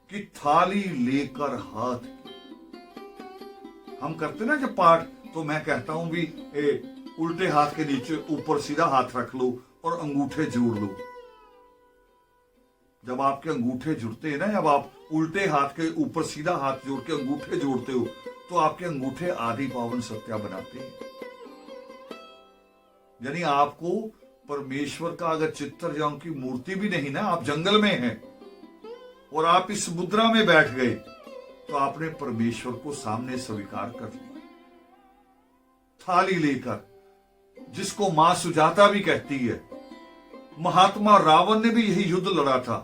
Speaker 1: कि थाली लेकर हाथ की, हम करते ना जब पाठ, तो मैं कहता हूं भी उल्टे हाथ के नीचे ऊपर सीधा हाथ रख लो और अंगूठे जोड़ लो। जब आपके अंगूठे जुड़ते हैं ना, जब आप उल्टे हाथ के ऊपर सीधा हाथ जोड़ के अंगूठे जोड़ते हो, तो आपके अंगूठे आदि पावन सत्या बनाते हैं। यानी आपको परमेश्वर का अगर चित्र या उनकी मूर्ति भी नहीं ना, आप जंगल में हैं और आप इस मुद्रा में बैठ गए, तो आपने परमेश्वर को सामने स्वीकार कर लिया। थाली लेकर, जिसको मां सुजाता भी कहती है, महात्मा रावण ने भी यही युद्ध लड़ा था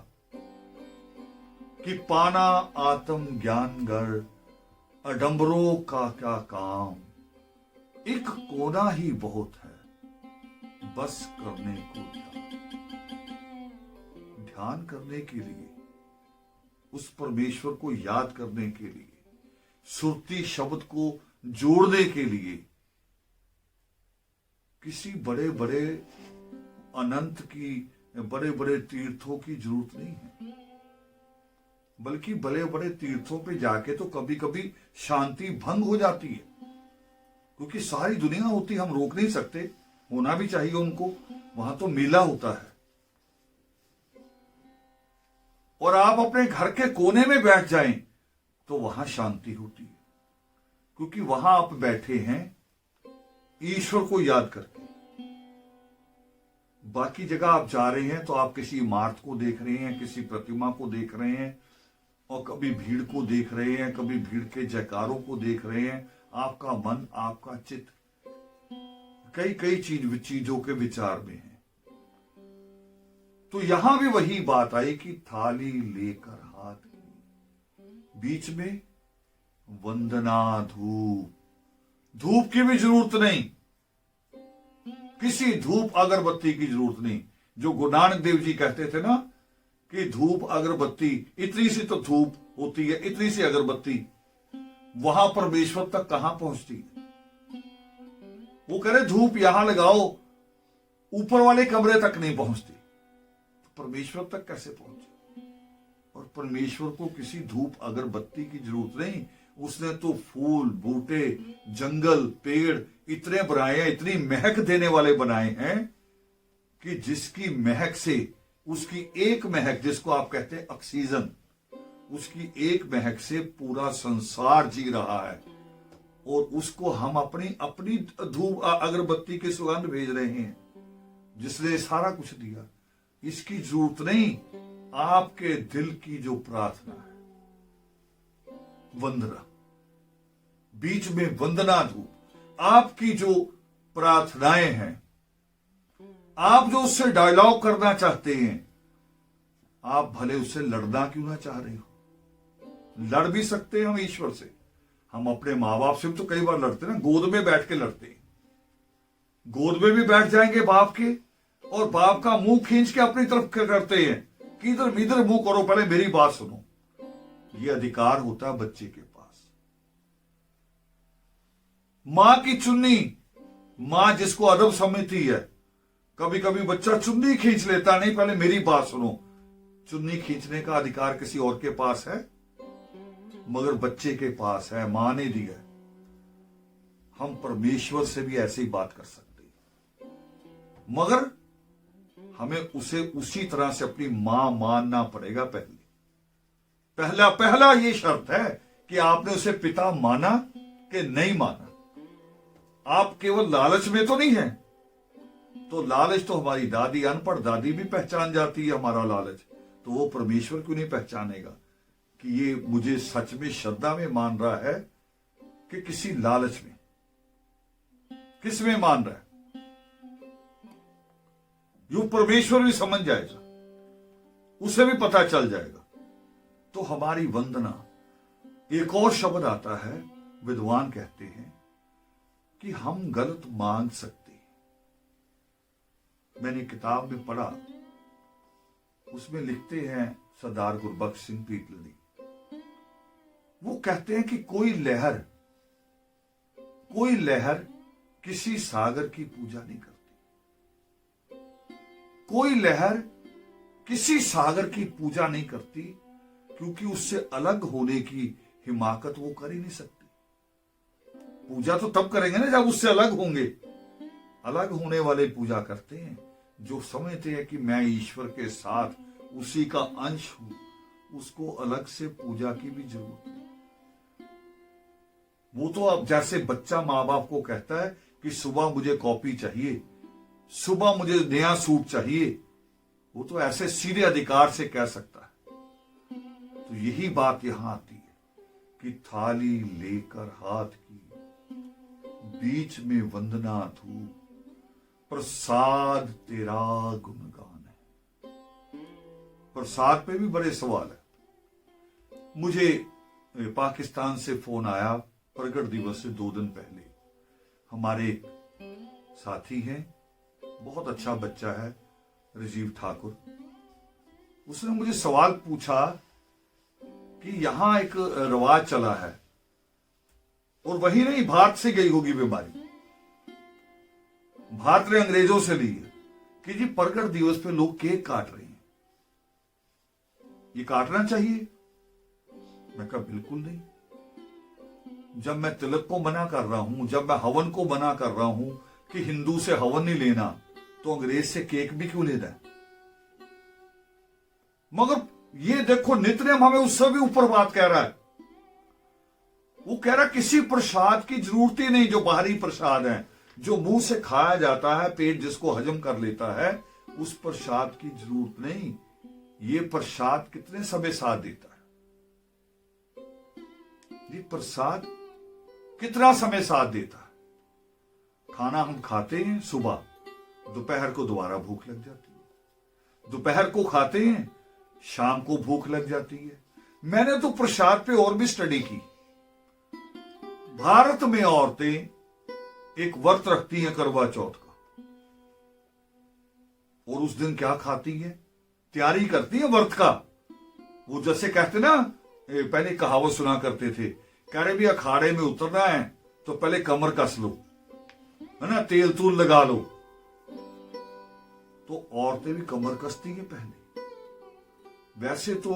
Speaker 1: कि पाना आत्म ज्ञान गर, अडंबरों का क्या काम, एक कोना ही बहुत है, बस करने को ध्यान करने के लिए, उस परमेश्वर को याद करने के लिए, सुरती शब्द को जोड़ने के लिए किसी बड़े बड़े अनंत की, बड़े बड़े तीर्थों की जरूरत नहीं है। बल्कि बड़े बड़े तीर्थों पे जाके तो कभी कभी शांति भंग हो जाती है, क्योंकि सारी दुनिया होती, हम रोक नहीं सकते, होना भी चाहिए उनको, वहां तो मेला होता है। और आप अपने घर के कोने में बैठ जाएं तो वहां शांति होती है, क्योंकि वहां आप बैठे हैं ईश्वर को याद करके। बाकी जगह आप जा रहे हैं तो आप किसी इमारत को देख रहे हैं, किसी प्रतिमा को देख रहे हैं, और कभी भीड़ को देख रहे हैं, कभी भीड़ के जयकारों को देख रहे हैं। आपका मन, आपका चित्त कई कई चीजों के विचार में है। तो यहां भी वही बात आई कि थाली लेकर हाथ में, बीच में वंदना धूप, धूप की भी जरूरत नहीं, किसी धूप अगरबत्ती की जरूरत नहीं। जो गुरु नानक देव जी कहते थे ना कि धूप अगरबत्ती, इतनी सी तो धूप होती है, इतनी सी अगरबत्ती, वहां परमेश्वर तक कहां पहुंचती है। वो कह रहे धूप यहां लगाओ, ऊपर वाले कमरे तक नहीं पहुंचती, तो परमेश्वर तक कैसे पहुंचे। और परमेश्वर को किसी धूप अगरबत्ती की जरूरत नहीं, उसने तो फूल, बूटे, जंगल, पेड़ इतने बनाए हैं, इतनी महक देने वाले बनाए हैं कि जिसकी महक से, उसकी एक महक, जिसको आप कहते हैं ऑक्सीजन, उसकी एक महक से पूरा संसार जी रहा है। और उसको हम अपनी धूप अगरबत्ती की सुगंध भेज रहे हैं, जिसने सारा कुछ दिया। इसकी जरूरत नहीं, आपके दिल की जो प्रार्थना है, वंदना, बीच में वंदना धूप, आपकी जो प्रार्थनाएं हैं, आप जो उससे डायलॉग करना चाहते हैं, आप भले उससे लड़ना क्यों ना चाह रहे हो, लड़ भी सकते हैं हम ईश्वर से। हम अपने मां बाप से तो कई बार लड़ते ना, गोद में बैठ के लड़ते हैं। गोद में भी बैठ जाएंगे बाप के, और बाप का मुंह खींच के अपनी तरफ करते हैं कि इधर इधर मुंह करो, पहले मेरी बात सुनो। ये अधिकार होता है बच्चे के पास। मां की चुन्नी, मां जिसको अदब समझती है, कभी कभी बच्चा चुन्नी खींच लेता, नहीं पहले मेरी बात सुनो। चुन्नी खींचने का अधिकार किसी और के पास है, मगर बच्चे के पास है, मां ने दिया है। हम परमेश्वर से भी ऐसे ही बात कर सकते हैं, मगर हमें उसे उसी तरह से अपनी मां मानना पड़ेगा। पहला ये शर्त है कि आपने उसे पिता माना कि नहीं माना। आप केवल लालच में तो नहीं है, तो लालच तो हमारी दादी, अनपढ़ दादी भी पहचान जाती है हमारा लालच, तो वो परमेश्वर क्यों नहीं पहचानेगा कि ये मुझे सच में श्रद्धा में मान रहा है कि किसी लालच में, किस में मान रहा है। यूं परमेश्वर भी समझ जाएगा, उसे भी पता चल जाएगा। तो हमारी वंदना, एक और शब्द आता है, विद्वान कहते हैं कि हम गलत मांग सकते हैं। मैंने किताब में पढ़ा, उसमें लिखते हैं सरदार गुरबख्श सिंह पीतलनी, वो कहते हैं कि कोई लहर किसी सागर की पूजा नहीं करती। कोई लहर किसी सागर की पूजा नहीं करती, क्योंकि उससे अलग होने की हिमाकत वो कर ही नहीं सकती। पूजा तो तब करेंगे ना जब उससे अलग होंगे। अलग होने वाले पूजा करते हैं, जो समझते हैं कि मैं ईश्वर के साथ उसी का अंश हूं, उसको अलग से पूजा की भी जरूरत नहीं। वो तो अब जैसे बच्चा माँ बाप को कहता है कि सुबह मुझे कॉपी चाहिए, सुबह मुझे नया सूट चाहिए, वो तो ऐसे सीधे अधिकार से कह सकता है। तो यही बात यहां आती है कि थाली लेकर हाथ की, बीच में वंदना धूप, प्रसाद तेरा गुणगान है। प्रसाद पे भी बड़े सवाल है। मुझे पाकिस्तान से फोन आया प्रगट दिवस से 2 दिन पहले। हमारे एक साथी हैं, बहुत अच्छा बच्चा है, राजीव ठाकुर। उसने मुझे सवाल पूछा कि यहां एक रिवाज चला है, और वही नहीं, भारत से गई होगी बीमारी, भारत ने अंग्रेजों से ली है, कि जी प्रगट दिवस पे लोग केक काट रहे हैं, ये काटना चाहिए? मैं कहा बिल्कुल नहीं। जब मैं तिलक को मना कर रहा हूं, जब मैं हवन को मना कर रहा हूं कि हिंदू से हवन नहीं लेना, तो अंग्रेज से केक भी क्यों लेना है? मगर ये देखो, नित्यनेम हमें उससे भी ऊपर बात कह रहा है। वो कह रहा किसी प्रसाद की जरूरत ही नहीं, जो बाहरी प्रसाद है, जो मुंह से खाया जाता है, पेट जिसको हजम कर लेता है, उस प्रसाद की जरूरत नहीं। ये प्रसाद कितने समय साथ देता है? ये प्रसाद कितना समय साथ देता है? खाना हम खाते हैं सुबह, दोपहर को दोबारा भूख लग जाती है, दोपहर को खाते हैं, शाम को भूख लग जाती है। मैंने तो प्रसाद पे और भी स्टडी की। भारत में औरतें एक व्रत रखती हैं करवा चौथ का, और उस दिन क्या खाती है? तैयारी करती है व्रत का। वो जैसे कहते ना, पहले कहावत सुना करते थे, कह रहे भी अखाड़े में उतरना है तो पहले कमर कस लो, है ना, तेल तूल लगा लो। तो औरतें भी कमर कसती है पहले। वैसे तो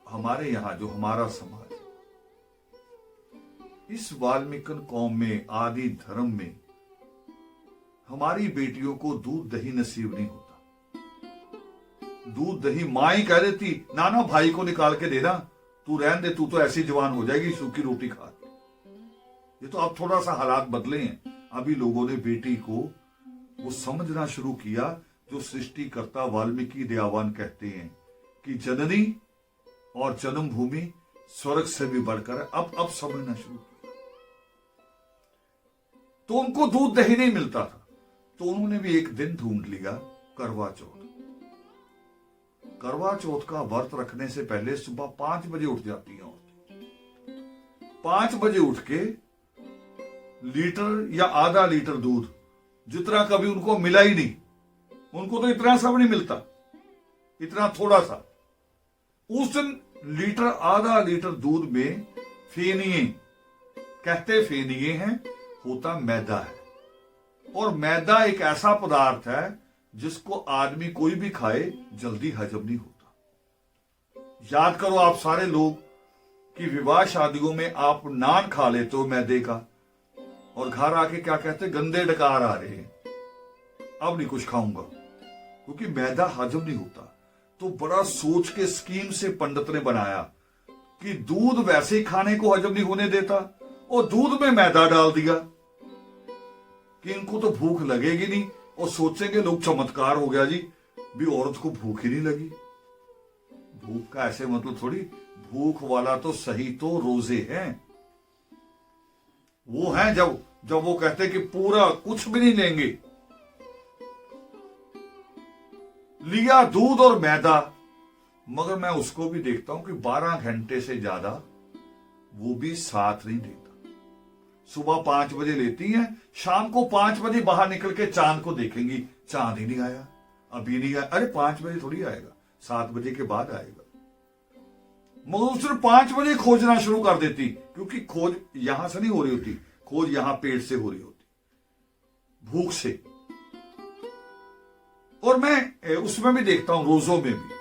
Speaker 1: हमारे यहां जो हमारा समाज है, इस वाल्मीकन कौम में, आदि धर्म में, हमारी बेटियों को दूध दही नसीब नहीं होता। दूध दही मां ही कह देती, नाना भाई को निकाल के देना, तू रहन दे, तू तो ऐसी जवान हो जाएगी सूखी रोटी खा के। ये तो अब थोड़ा सा हालात बदले हैं। अभी लोगों ने बेटी को वो समझना शुरू किया जो सृष्टिकर्ता वाल्मीकि दयावान कहते हैं कि जननी और जन्मभूमि स्वर्ग से भी बढ़कर है। अब समझना शुरू किया। तो उनको दूध दही नहीं मिलता था, तो उन्होंने भी एक दिन ढूंढ लिया, करवा चौथ। करवा चौथ का व्रत रखने से पहले सुबह 5 बजे उठ जाती हैं औरतें। 5 बजे उठ के लीटर या आधा लीटर दूध, जितना कभी उनको मिला ही नहीं, उनको तो इतना सब नहीं मिलता, इतना थोड़ा सा, उस दिन लीटर आधा लीटर दूध में फेनिए, कहते फेनिए हैं, होता मैदा है। और मैदा एक ऐसा पदार्थ है जिसको आदमी कोई भी खाए जल्दी हजम नहीं होता। याद करो आप सारे लोग कि विवाह शादियों में आप नान खा लेते हो मैदे का, और घर आके क्या कहते, गंदे डकार आ रहे हैं, अब नहीं कुछ खाऊंगा, क्योंकि मैदा हजम नहीं होता। तो बड़ा सोच के स्कीम से पंडित ने बनाया कि दूध वैसे ही खाने को हजम नहीं होने देता, और दूध में मैदा डाल दिया कि इनको तो भूख लगेगी नहीं, और सोचेंगे लोग चमत्कार हो गया जी, भी औरत को भूख ही नहीं लगी। भूख का ऐसे मतलब थोड़ी, भूख वाला तो सही तो रोजे हैं। वो हैं जब वो कहते कि पूरा कुछ भी नहीं लेंगे, लिया दूध और मैदा, मगर मैं उसको भी देखता हूं कि 12 घंटे से ज्यादा वो भी साथ नहीं देता। सुबह 5 बजे लेती हैं, शाम को 5 बजे बाहर निकल के चांद को देखेंगी, चांद ही नहीं आया, अभी नहीं आया। अरे 5 बजे थोड़ी आएगा, 7 बजे के बाद आएगा। मगर सिर्फ 5 बजे खोजना शुरू कर देती, क्योंकि खोज यहां से नहीं हो रही होती, खोज यहां पेट से हो रही होती, भूख से। और मैं उसमें भी देखता हूं, रोजों में भी,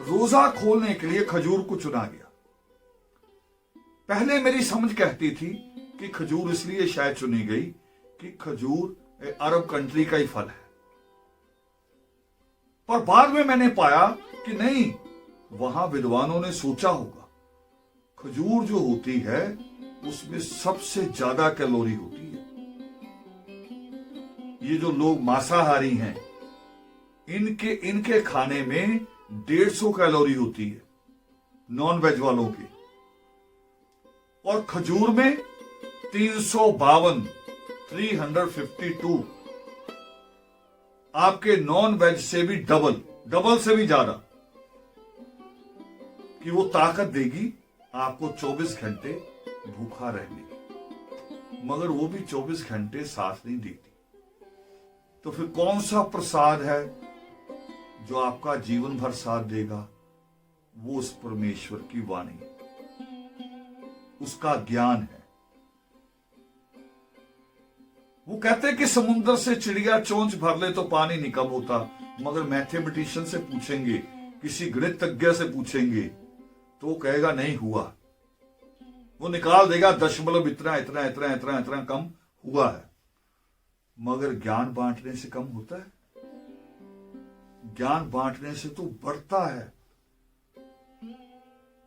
Speaker 1: रोजा खोलने के लिए खजूर को चुना गया। पहले मेरी समझ कहती थी कि खजूर इसलिए शायद चुनी गई कि खजूर अरब कंट्री का ही फल है, पर बाद में मैंने पाया कि नहीं, वहां विद्वानों ने सोचा होगा खजूर जो होती है उसमें सबसे ज्यादा कैलोरी होती है। ये जो लोग मांसाहारी हैं, इनके खाने में 150 कैलोरी होती है, नॉन वेज वालों की, और खजूर में 352 आपके नॉन वेज से भी डबल से भी ज्यादा, कि वो ताकत देगी आपको 24 घंटे भूखा रहने की। मगर वो भी 24 घंटे साथ नहीं देती। तो फिर कौन सा प्रसाद है जो आपका जीवन भर साथ देगा? वो उस परमेश्वर की वाणी है, उसका ज्ञान है। वो कहते हैं कि समुद्र से चिड़िया चोंच भर ले तो पानी नहीं कम होता, मगर मैथमेटिशियन से पूछेंगे, किसी गणितज्ञ से पूछेंगे, तो वो कहेगा नहीं हुआ। वो निकाल देगा दशमलव इतना इतना इतना इतना इतना कम हुआ है। मगर ज्ञान बांटने से कम होता है? ज्ञान बांटने से तो बढ़ता है।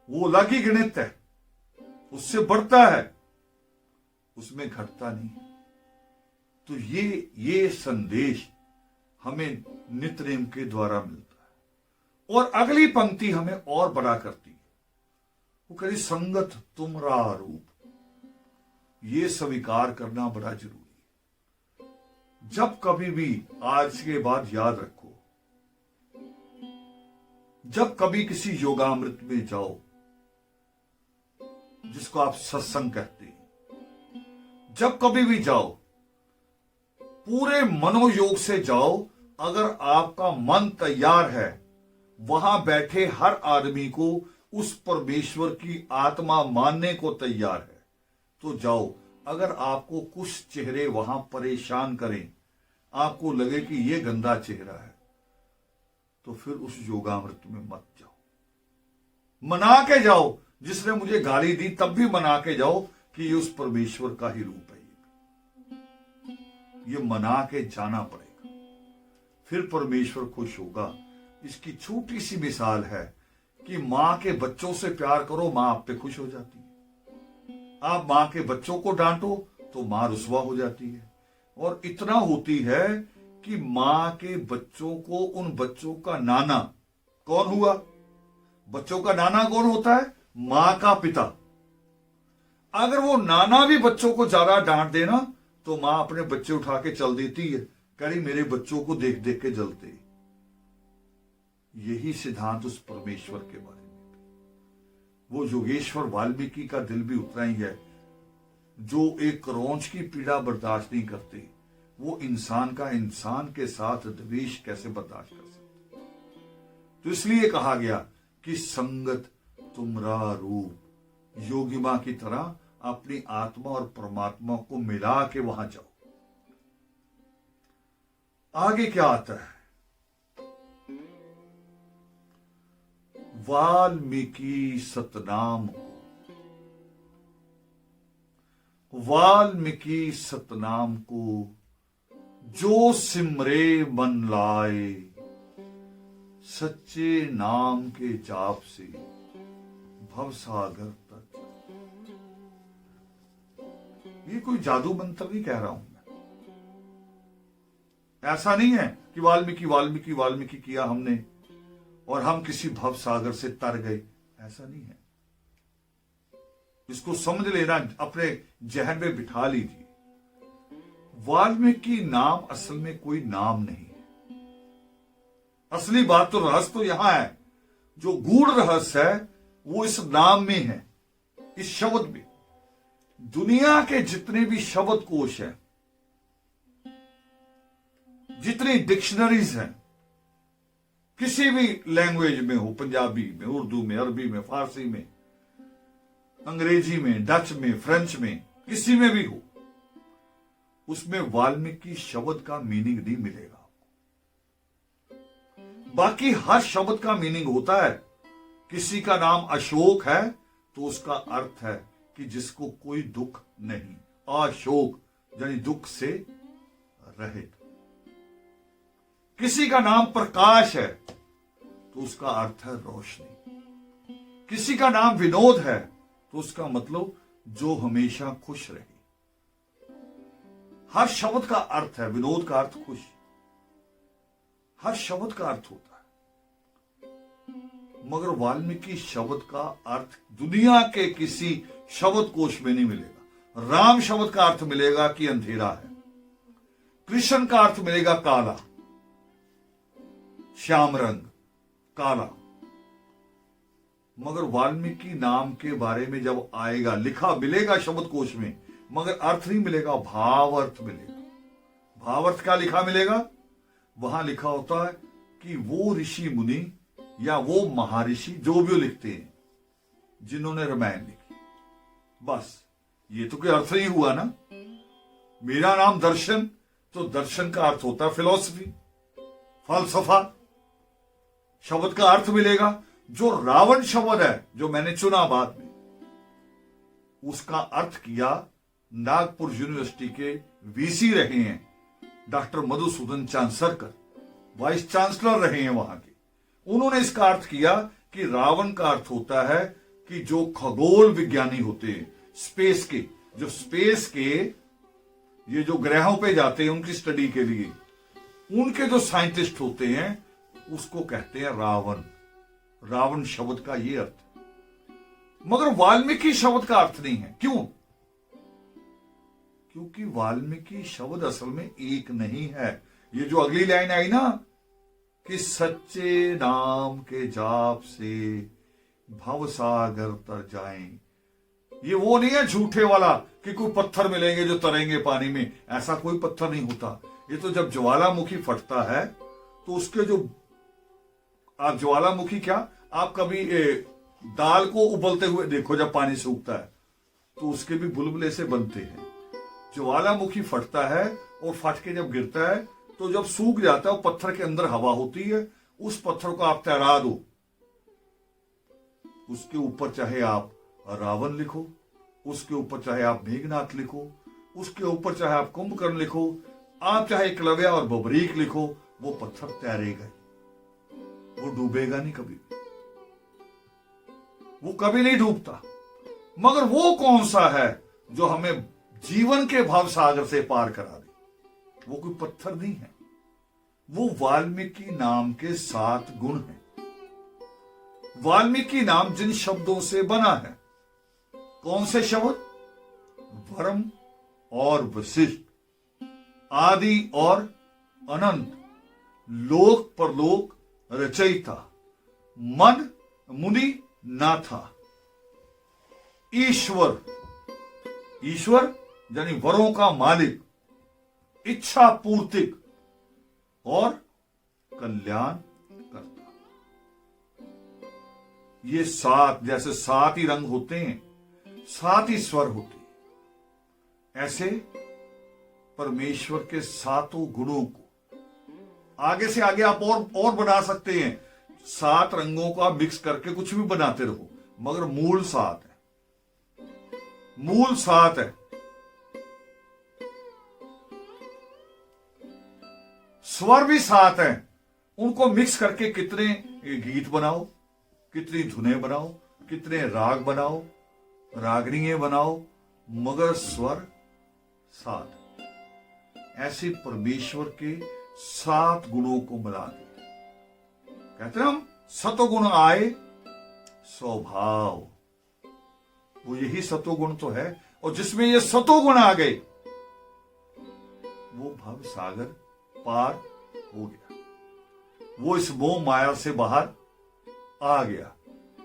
Speaker 1: वो अलग ही गणित है, उससे बढ़ता है, उसमें घटता नहीं। तो ये संदेश हमें नित्यनेम के द्वारा मिलता है। और अगली पंक्ति हमें और बड़ा करती है। वो कह रही संगत तुमरा रूप। ये स्वीकार करना बड़ा जरूरी है। जब कभी भी, आज के बाद याद रखो, जब कभी किसी योगामृत में जाओ, जिसको आप सत्संग कहते हैं, जब कभी भी जाओ, पूरे मनोयोग से जाओ। अगर आपका मन तैयार है, वहां बैठे हर आदमी को उस परमेश्वर की आत्मा मानने को तैयार है, तो जाओ। अगर आपको कुछ चेहरे वहां परेशान करें, आपको लगे कि यह गंदा चेहरा है, तो फिर उस योगामृत में मत जाओ। मना के जाओ। जिसने मुझे गाली दी तब भी मना के जाओ कि ये उस परमेश्वर का ही रूप है। ये मना के जाना पड़ेगा, फिर परमेश्वर खुश होगा। इसकी छोटी सी मिसाल है कि मां के बच्चों से प्यार करो, मां आप पे खुश हो जाती है। आप मां के बच्चों को डांटो तो मां रुस्वा हो जाती है। और इतना होती है कि मां के बच्चों को, उन बच्चों का नाना कौन हुआ? बच्चों का नाना कौन होता है? मां का पिता। अगर वो नाना भी बच्चों को ज्यादा डांट देना, तो मां अपने बच्चे उठा के चल देती है, कह रही मेरे बच्चों को देख देख के जलते। यही सिद्धांत उस परमेश्वर के बारे में। वो योगेश्वर वाल्मीकि का दिल भी उतना ही है, जो एक क्रौंच की पीड़ा बर्दाश्त नहीं करते। वो इंसान का इंसान के साथ द्वेष कैसे बर्दाश्त कर सकते? तो इसलिए कहा गया कि संगत तुमरा रूप, योगी मां की तरह अपनी आत्मा और परमात्मा को मिला के वहां जाओ। आगे क्या आता है? वाल्मीकि सतनाम को, वाल्मीकि सतनाम को जो सिमरे मन लाए, सच्चे नाम के जाप से भवसागर तक। ये कोई जादू मंत्र नहीं कह रहा हूं मैं। ऐसा नहीं है कि वाल्मीकि वाल्मीकि वाल्मीकि किया हमने और हम किसी भवसागर से तर गए, ऐसा नहीं है। इसको समझ लेना, अपने जहन में बिठा लीजिए। वाल्मीकि नाम असल में कोई नाम नहीं है। असली बात तो, रहस्य तो यहां है। जो गूढ़ रहस्य है वो इस नाम में है, इस शब्द में। दुनिया के जितने भी शब्द कोश हैं, जितनी डिक्शनरीज हैं, किसी भी लैंग्वेज में हो, पंजाबी में, उर्दू में, अरबी में, फारसी में, अंग्रेजी में, डच में, फ्रेंच में, किसी में भी हो, उसमें वाल्मीकि शब्द का मीनिंग नहीं मिलेगा। बाकी हर शब्द का मीनिंग होता है। किसी का नाम अशोक है तो उसका अर्थ है कि जिसको कोई दुख नहीं, अशोक यानी दुख से रहित। किसी का नाम प्रकाश है तो उसका अर्थ है रोशनी। किसी का नाम विनोद है तो उसका मतलब जो हमेशा खुश रहे। हर शब्द का अर्थ है, विनोद का अर्थ खुश, हर शब्द का अर्थ होता है। मगर वाल्मीकि शब्द का अर्थ दुनिया के किसी शब्द कोश में नहीं मिलेगा। राम शब्द का अर्थ मिलेगा कि अंधेरा है, कृष्ण का अर्थ मिलेगा काला, श्याम रंग, काला। मगर वाल्मीकि नाम के बारे में जब आएगा, लिखा मिलेगा शब्द कोश में, मगर अर्थ नहीं मिलेगा, भाव अर्थ मिलेगा। भाव अर्थ क्या लिखा मिलेगा? वहां लिखा होता है कि वो ऋषि मुनि या वो महर्षि जो भी लिखते हैं जिन्होंने रामायण लिखी, बस ये तो कोई अर्थ नहीं हुआ ना। मेरा नाम दर्शन, तो दर्शन का अर्थ होता है फिलॉसफी, फलसफा। शब्द का अर्थ मिलेगा। जो रावण शब्द है जो मैंने चुना बाद में, उसका अर्थ किया नागपुर यूनिवर्सिटी के वीसी रहे हैं doctor Madhusudan Chansarkar, vice chancellor रहे हैं वहां के। उन्होंने इसका अर्थ किया कि रावण का अर्थ होता है कि जो खगोल विज्ञानी होते हैं, स्पेस के, जो स्पेस के ये जो ग्रहों पे जाते हैं उनकी स्टडी के लिए, उनके जो साइंटिस्ट होते हैं उसको कहते हैं रावण। रावण शब्द का ये अर्थ, मगर वाल्मीकि शब्द का अर्थ नहीं है। क्यों? क्योंकि वाल्मीकि शब्द असल में एक नहीं है। ये जो अगली लाइन आई ना कि सच्चे नाम के जाप से भव सागर तर जाएं, ये वो नहीं है झूठे वाला कि कोई पत्थर मिलेंगे जो तरेंगे पानी में। ऐसा कोई पत्थर नहीं होता। ये तो जब ज्वालामुखी फटता है तो उसके जो, आप ज्वालामुखी क्या, आप कभी दाल को उबलते हुए देखो, जब पानी से उगता है तो उसके भी बुलबुले से बनते हैं। ज्वालामुखी फटता है और फट के जब गिरता है तो जब सूख जाता है, पत्थर के अंदर हवा होती है, उस पत्थर को आप तैरा दो, उसके ऊपर चाहे आप रावण लिखो, उसके ऊपर चाहे आप मेघनाथ लिखो, उसके ऊपर चाहे आप कुंभकर्ण लिखो, आप चाहे एकलव्य और बबरीक लिखो, वो पत्थर तैरेगा, वो डूबेगा नहीं कभी, वो कभी नहीं डूबता। मगर वो कौन सा है जो हमें जीवन के भाव सागर से पार करा दे? वो कोई पत्थर नहीं है, वो वाल्मीकि नाम के 7 गुण हैं। वाल्मीकि नाम जिन शब्दों से बना है, कौन से शब्द? वरम और वशिष्ठ, आदि और अनंत, लोक परलोक रचयिता, मन मुनि नाथा, ईश्वर, ईश्वर यानी वरों का मालिक, इच्छा पूर्तिक और कल्याण करता। ये 7, जैसे 7 ही रंग होते हैं, 7 ही स्वर होते हैं, ऐसे परमेश्वर के 7 गुणों को आगे से आगे आप और बना सकते हैं। 7 रंगों का मिक्स करके कुछ भी बनाते रहो, मगर मूल 7 है, मूल 7 है। स्वर भी 7 हैं, उनको मिक्स करके कितने गीत बनाओ, कितनी धुनें बनाओ, कितने राग बनाओ, रागनियां बनाओ, मगर स्वर 7। ऐसे परमेश्वर के 7 गुणों को मिला के कहते हैं हम, सतोगुण आए स्वभाव। वो यही सतोगुण तो है, और जिसमें ये सतोगुण आ गए वो भव सागर पार हो गया, वो इस मोह माया से बाहर आ गया,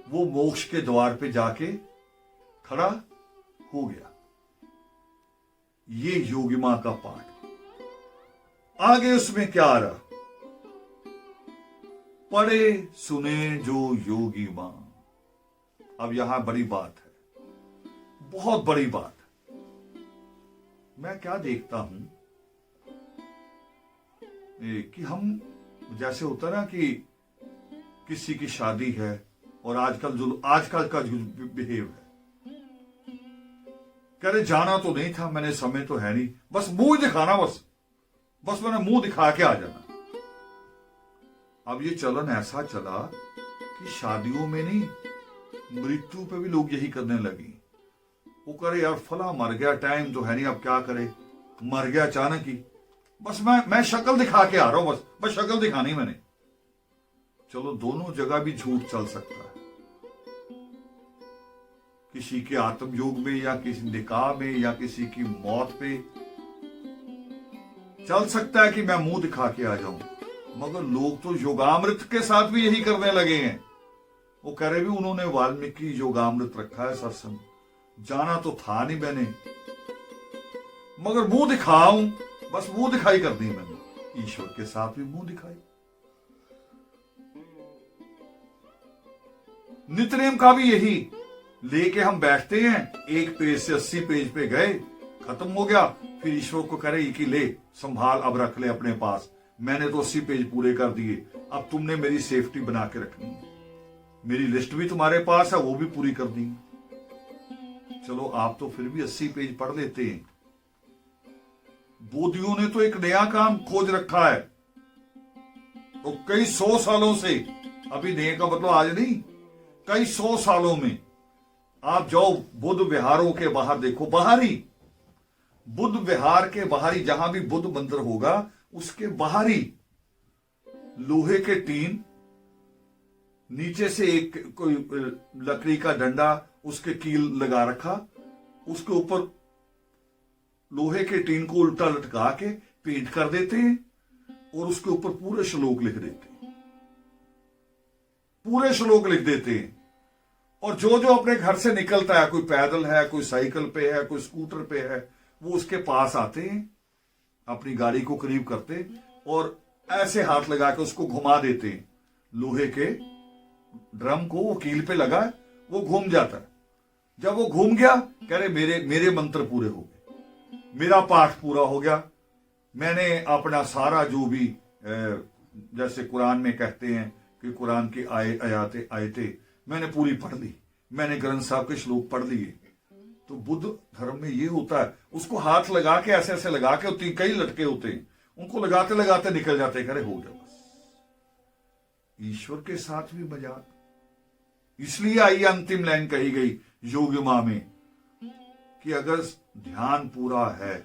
Speaker 1: वो मोक्ष के द्वार पे जाके खड़ा हो गया। ये योगिमा का पाठ। आगे उसमें क्या आ रहा? पढ़े सुने जो योगी मां। अब यहां बड़ी बात है, बहुत बड़ी बात है। मैं क्या देखता हूं कि हम, जैसे होता ना कि किसी की शादी है और आजकल का जो बिहेव है, कह रहे जाना तो नहीं था, मैंने समय तो है नहीं, बस मुंह दिखाना, बस मैंने मुंह दिखा के आ जाना। अब ये चलन ऐसा चला कि शादियों में नहीं, मृत्यु पे भी लोग यही करने लगे। वो करे यार फला मर गया, टाइम तो है नहीं, अब क्या करे, मर गया अचानक ही, बस मैं शक्ल दिखा के आ रहा हूं, बस शक्ल दिखानी मैंने। चलो दोनों जगह भी झूठ चल सकता है, किसी के आत्मयोग में या किसी निकाह में या किसी की मौत पे चल सकता है कि मैं मुंह दिखा के आ जाऊं, मगर लोग तो योगामृत के साथ भी यही करने लगे हैं। वो कह रहे भी उन्होंने वाल्मीकि योगामृत रखा है सत्संग, जाना तो था नहीं मैंने, मगर मुंह दिखाऊं, बस मुंह दिखाई कर दी मैंने। ईश्वर के साथ भी मुंह दिखाई। नित्यनेम का भी यही, लेके हम बैठते हैं, एक पेज से 80 पेज पे गए, खत्म हो गया, फिर ईश्वर को करे कि ले संभाल, अब रख ले अपने पास, मैंने तो 80 पेज पूरे कर दिए, अब तुमने मेरी सेफ्टी बना के रखनी है, मेरी लिस्ट भी तुम्हारे पास है, वो भी पूरी कर दी। चलो आप तो फिर भी 80 पेज पढ़ लेते हैं, बोधियों ने तो एक नया काम खोज रखा है, तो कई 100 सालों से, अभी नए का मतलब आज नहीं, कई 100 सालों में आप जाओ बुद्ध विहारों के बाहर देखो, बाहरी बुद्ध विहार के बाहरी, जहां भी बुद्ध मंदिर होगा उसके बाहरी लोहे के टीन, नीचे से एक कोई लकड़ी का डंडा, उसके कील लगा रखा, उसके ऊपर लोहे के टीन को उल्टा लटका के पेंट कर देते हैं और उसके ऊपर पूरे श्लोक लिख देते हैं, पूरे श्लोक लिख देते हैं। और जो जो अपने घर से निकलता है, कोई पैदल है, कोई साइकिल पे है, कोई स्कूटर पे है, वो उसके पास आते हैं, अपनी गाड़ी को करीब करते और ऐसे हाथ लगा के उसको घुमा देते हैं, लोहे के ड्रम को वो कील पे लगा है, वो घूम जाता है। जब वो घूम गया, कह रहे मेरे मंत्र पूरे हो गए, मेरा पाठ पूरा हो गया, मैंने अपना सारा जो भी जैसे कुरान में कहते हैं कि कुरान की आयतें मैंने पूरी पढ़ ली, मैंने ग्रंथ साहब के श्लोक पढ़ लिए। तो बुद्ध धर्म में ये होता है, उसको हाथ लगा के ऐसे ऐसे लगा के, कई लटके होते हैं, उनको लगाते लगाते निकल जाते, करे हो गया बस। ईश्वर के साथ भी मजाक, इसलिए आई अंतिम लाइन कही गई योगिमा में कि अगर ध्यान पूरा है,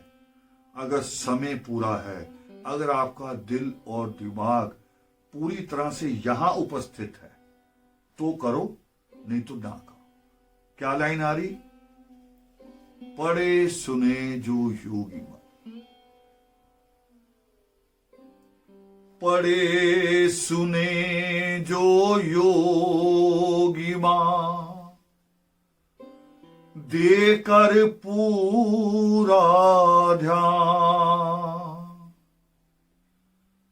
Speaker 1: अगर समय पूरा है, अगर आपका दिल और दिमाग पूरी तरह से यहां उपस्थित है तो करो, नहीं तो ना करो। क्या लाइन आ रही? पढ़े सुने जो योगी मन, पढ़े सुने जो योगी मां, देकर पूरा ध्यान,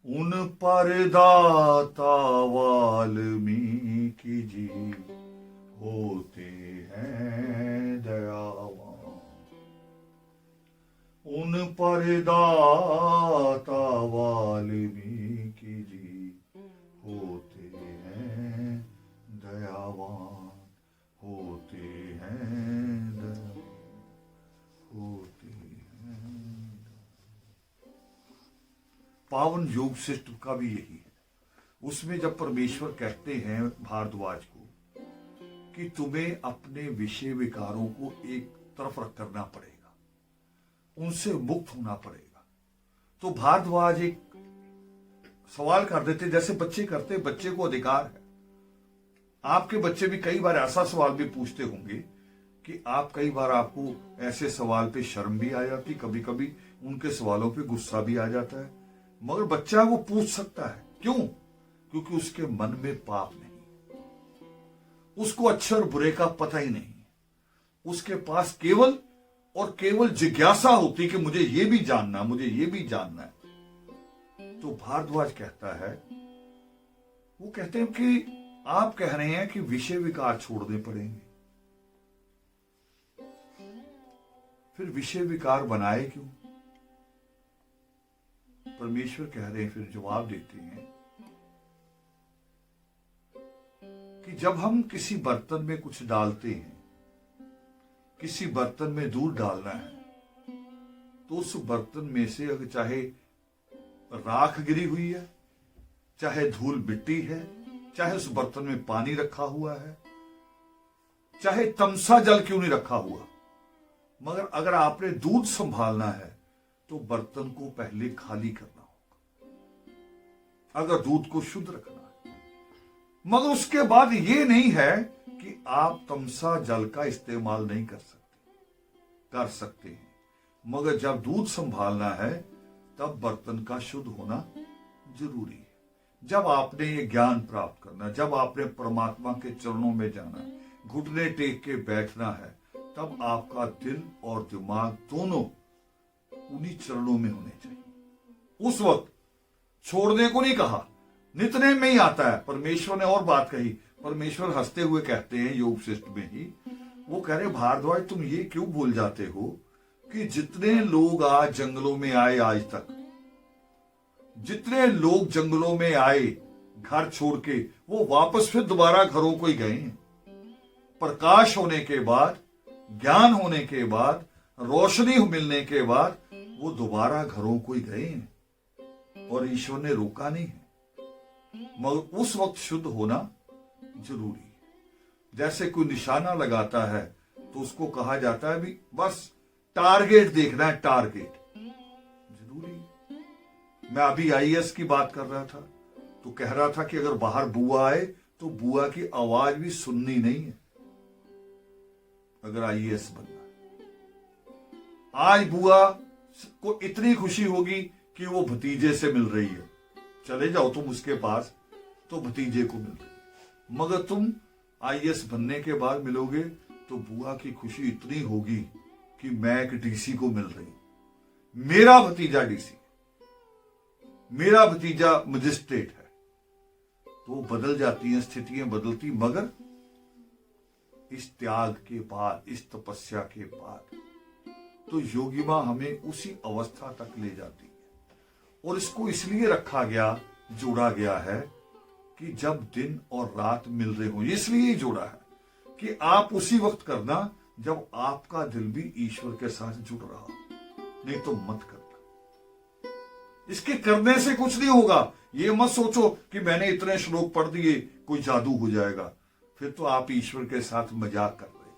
Speaker 1: उन पर दाता वाल्मीकि जी होते हैं दयावान, उन पर दाता वाल्मीकि जी होते हैं दयावान, होते हैं होते हैं। पावन योग सिस्टम का भी यही है। उसमें जब परमेश्वर कहते हैं भारद्वाज को कि तुम्हें अपने विषय विकारों को एक तरफ रख करना पड़ेगा, उनसे मुक्त होना पड़ेगा, तो भारद्वाज एक सवाल कर देते जैसे बच्चे करते, बच्चे को अधिकार है। आपके बच्चे भी कई बार ऐसा सवाल भी पूछते होंगे कि आप कई बार आपको ऐसे सवाल पे शर्म भी आ जाती, कभी कभी उनके सवालों पे गुस्सा भी आ जाता है, मगर बच्चा वो पूछ सकता है। क्यों? क्योंकि उसके मन में पाप नहीं, उसको अच्छे और बुरे का पता ही नहीं, उसके पास केवल और केवल जिज्ञासा होती कि मुझे ये भी जानना, मुझे ये भी जानना है। तो भारद्वाज कहता है, वो कहते हैं कि आप कह रहे हैं कि विषय विकार छोड़ने पड़ेंगे, फिर विषय विकार बनाए क्यों? परमेश्वर कह रहे हैं, फिर जवाब देते हैं कि जब हम किसी बर्तन में कुछ डालते हैं, किसी बर्तन में दूध डालना है तो उस बर्तन में से अगर चाहे राख गिरी हुई है, चाहे धूल मिट्टी है, चाहे उस बर्तन में पानी रखा हुआ है, चाहे तमसा जल क्यों नहीं रखा हुआ, मगर अगर आपने दूध संभालना है तो बर्तन को पहले खाली करना होगा अगर दूध को शुद्ध रखना है। मगर उसके बाद ये नहीं है कि आप तमसा जल का इस्तेमाल नहीं कर सकते हैं। मगर जब दूध संभालना है तब बर्तन का शुद्ध होना जरूरी है। जब आपने ये ज्ञान प्राप्त करना, जब आपने परमात्मा के चरणों में जाना, घुटने टेक के बैठना है, तब आपका दिल और दिमाग दोनों उन्हीं चरणों में होने चाहिए। उस वक्त छोड़ने को नहीं कहा, नितने में ही आता है। परमेश्वर ने और बात कही, परमेश्वर हंसते हुए कहते हैं योग शिष्ट में ही, वो कह रहे भारद्वाज तुम ये क्यों भूल जाते हो कि जितने लोग आज जंगलों में आए, आज तक जितने लोग जंगलों में आए घर छोड़ के, वो वापस फिर दोबारा घरों को ही गए हैं। प्रकाश होने के बाद, ज्ञान होने के बाद, रोशनी मिलने के बाद वो दोबारा घरों को ही गए हैं और ईश्वर ने रोका नहीं है। मगर उस वक्त शुद्ध होना जरूरी है। जैसे कोई निशाना लगाता है तो उसको कहा जाता है भी बस टारगेट देखना है, टारगेट जरूरी है। मैं अभी आईएएस की बात कर रहा था तो कह रहा था कि अगर बाहर बुआ आए तो बुआ की आवाज भी सुननी नहीं है अगर आईएएस बनना है। आज बुआ को इतनी खुशी होगी कि वो भतीजे से मिल रही है, चले जाओ तुम उसके पास तो भतीजे को मिल रही है। मगर तुम आईएएस बनने के बाद मिलोगे तो बुआ की खुशी इतनी होगी कि मैं एक डीसी को मिल रही हूं, मेरा भतीजा डीसी, मेरा भतीजा मजिस्ट्रेट है। तो बदल जाती हैं, स्थितियां बदलती। मगर इस त्याग के बाद, इस तपस्या के बाद तो योगी मां हमें उसी अवस्था तक ले जाती है। और इसको इसलिए रखा गया, जोड़ा गया है कि जब दिन और रात मिल रहे हो, इसलिए ही जोड़ा है कि आप उसी वक्त करना जब आपका दिल भी ईश्वर के साथ जुड़ रहा हो, नहीं तो मत करना। इसके करने से कुछ नहीं होगा। ये मत सोचो कि मैंने इतने श्लोक पढ़ दिए कोई जादू हो जाएगा, फिर तो आप ईश्वर के साथ मजाक कर रहे हैं।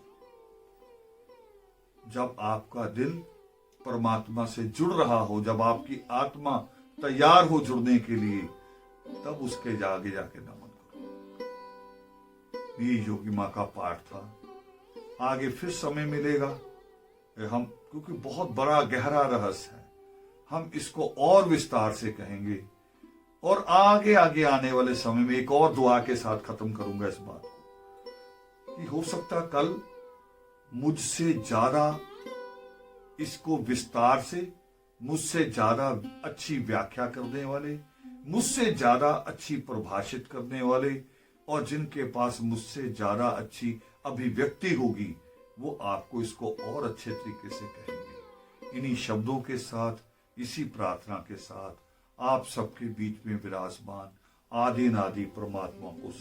Speaker 1: जब आपका दिल परमात्मा से जुड़ रहा हो, जब आपकी आत्मा तैयार हो जुड़ने के लिए, तब उसके आगे जाके नमन करो। ये योगी मां का पाठ था। आगे फिर समय मिलेगा हम, क्योंकि बहुत बड़ा गहरा रहस्य है, हम इसको और विस्तार से कहेंगे। और आगे आगे आने वाले समय में एक और दुआ के साथ खत्म करूंगा इस बात को कि हो सकता कल मुझसे ज्यादा इसको विस्तार से, मुझसे ज्यादा अच्छी व्याख्या करने वाले, मुझसे ज्यादा अच्छी परिभाषित करने वाले, और जिनके पास मुझसे ज्यादा अच्छी अभिव्यक्ति होगी, वो आपको इसको और अच्छे तरीके से कहेंगे। इन्हीं शब्दों के साथ, इसी प्रार्थना के साथ आप सबके बीच में विराजमान आदिनादि परमात्मा को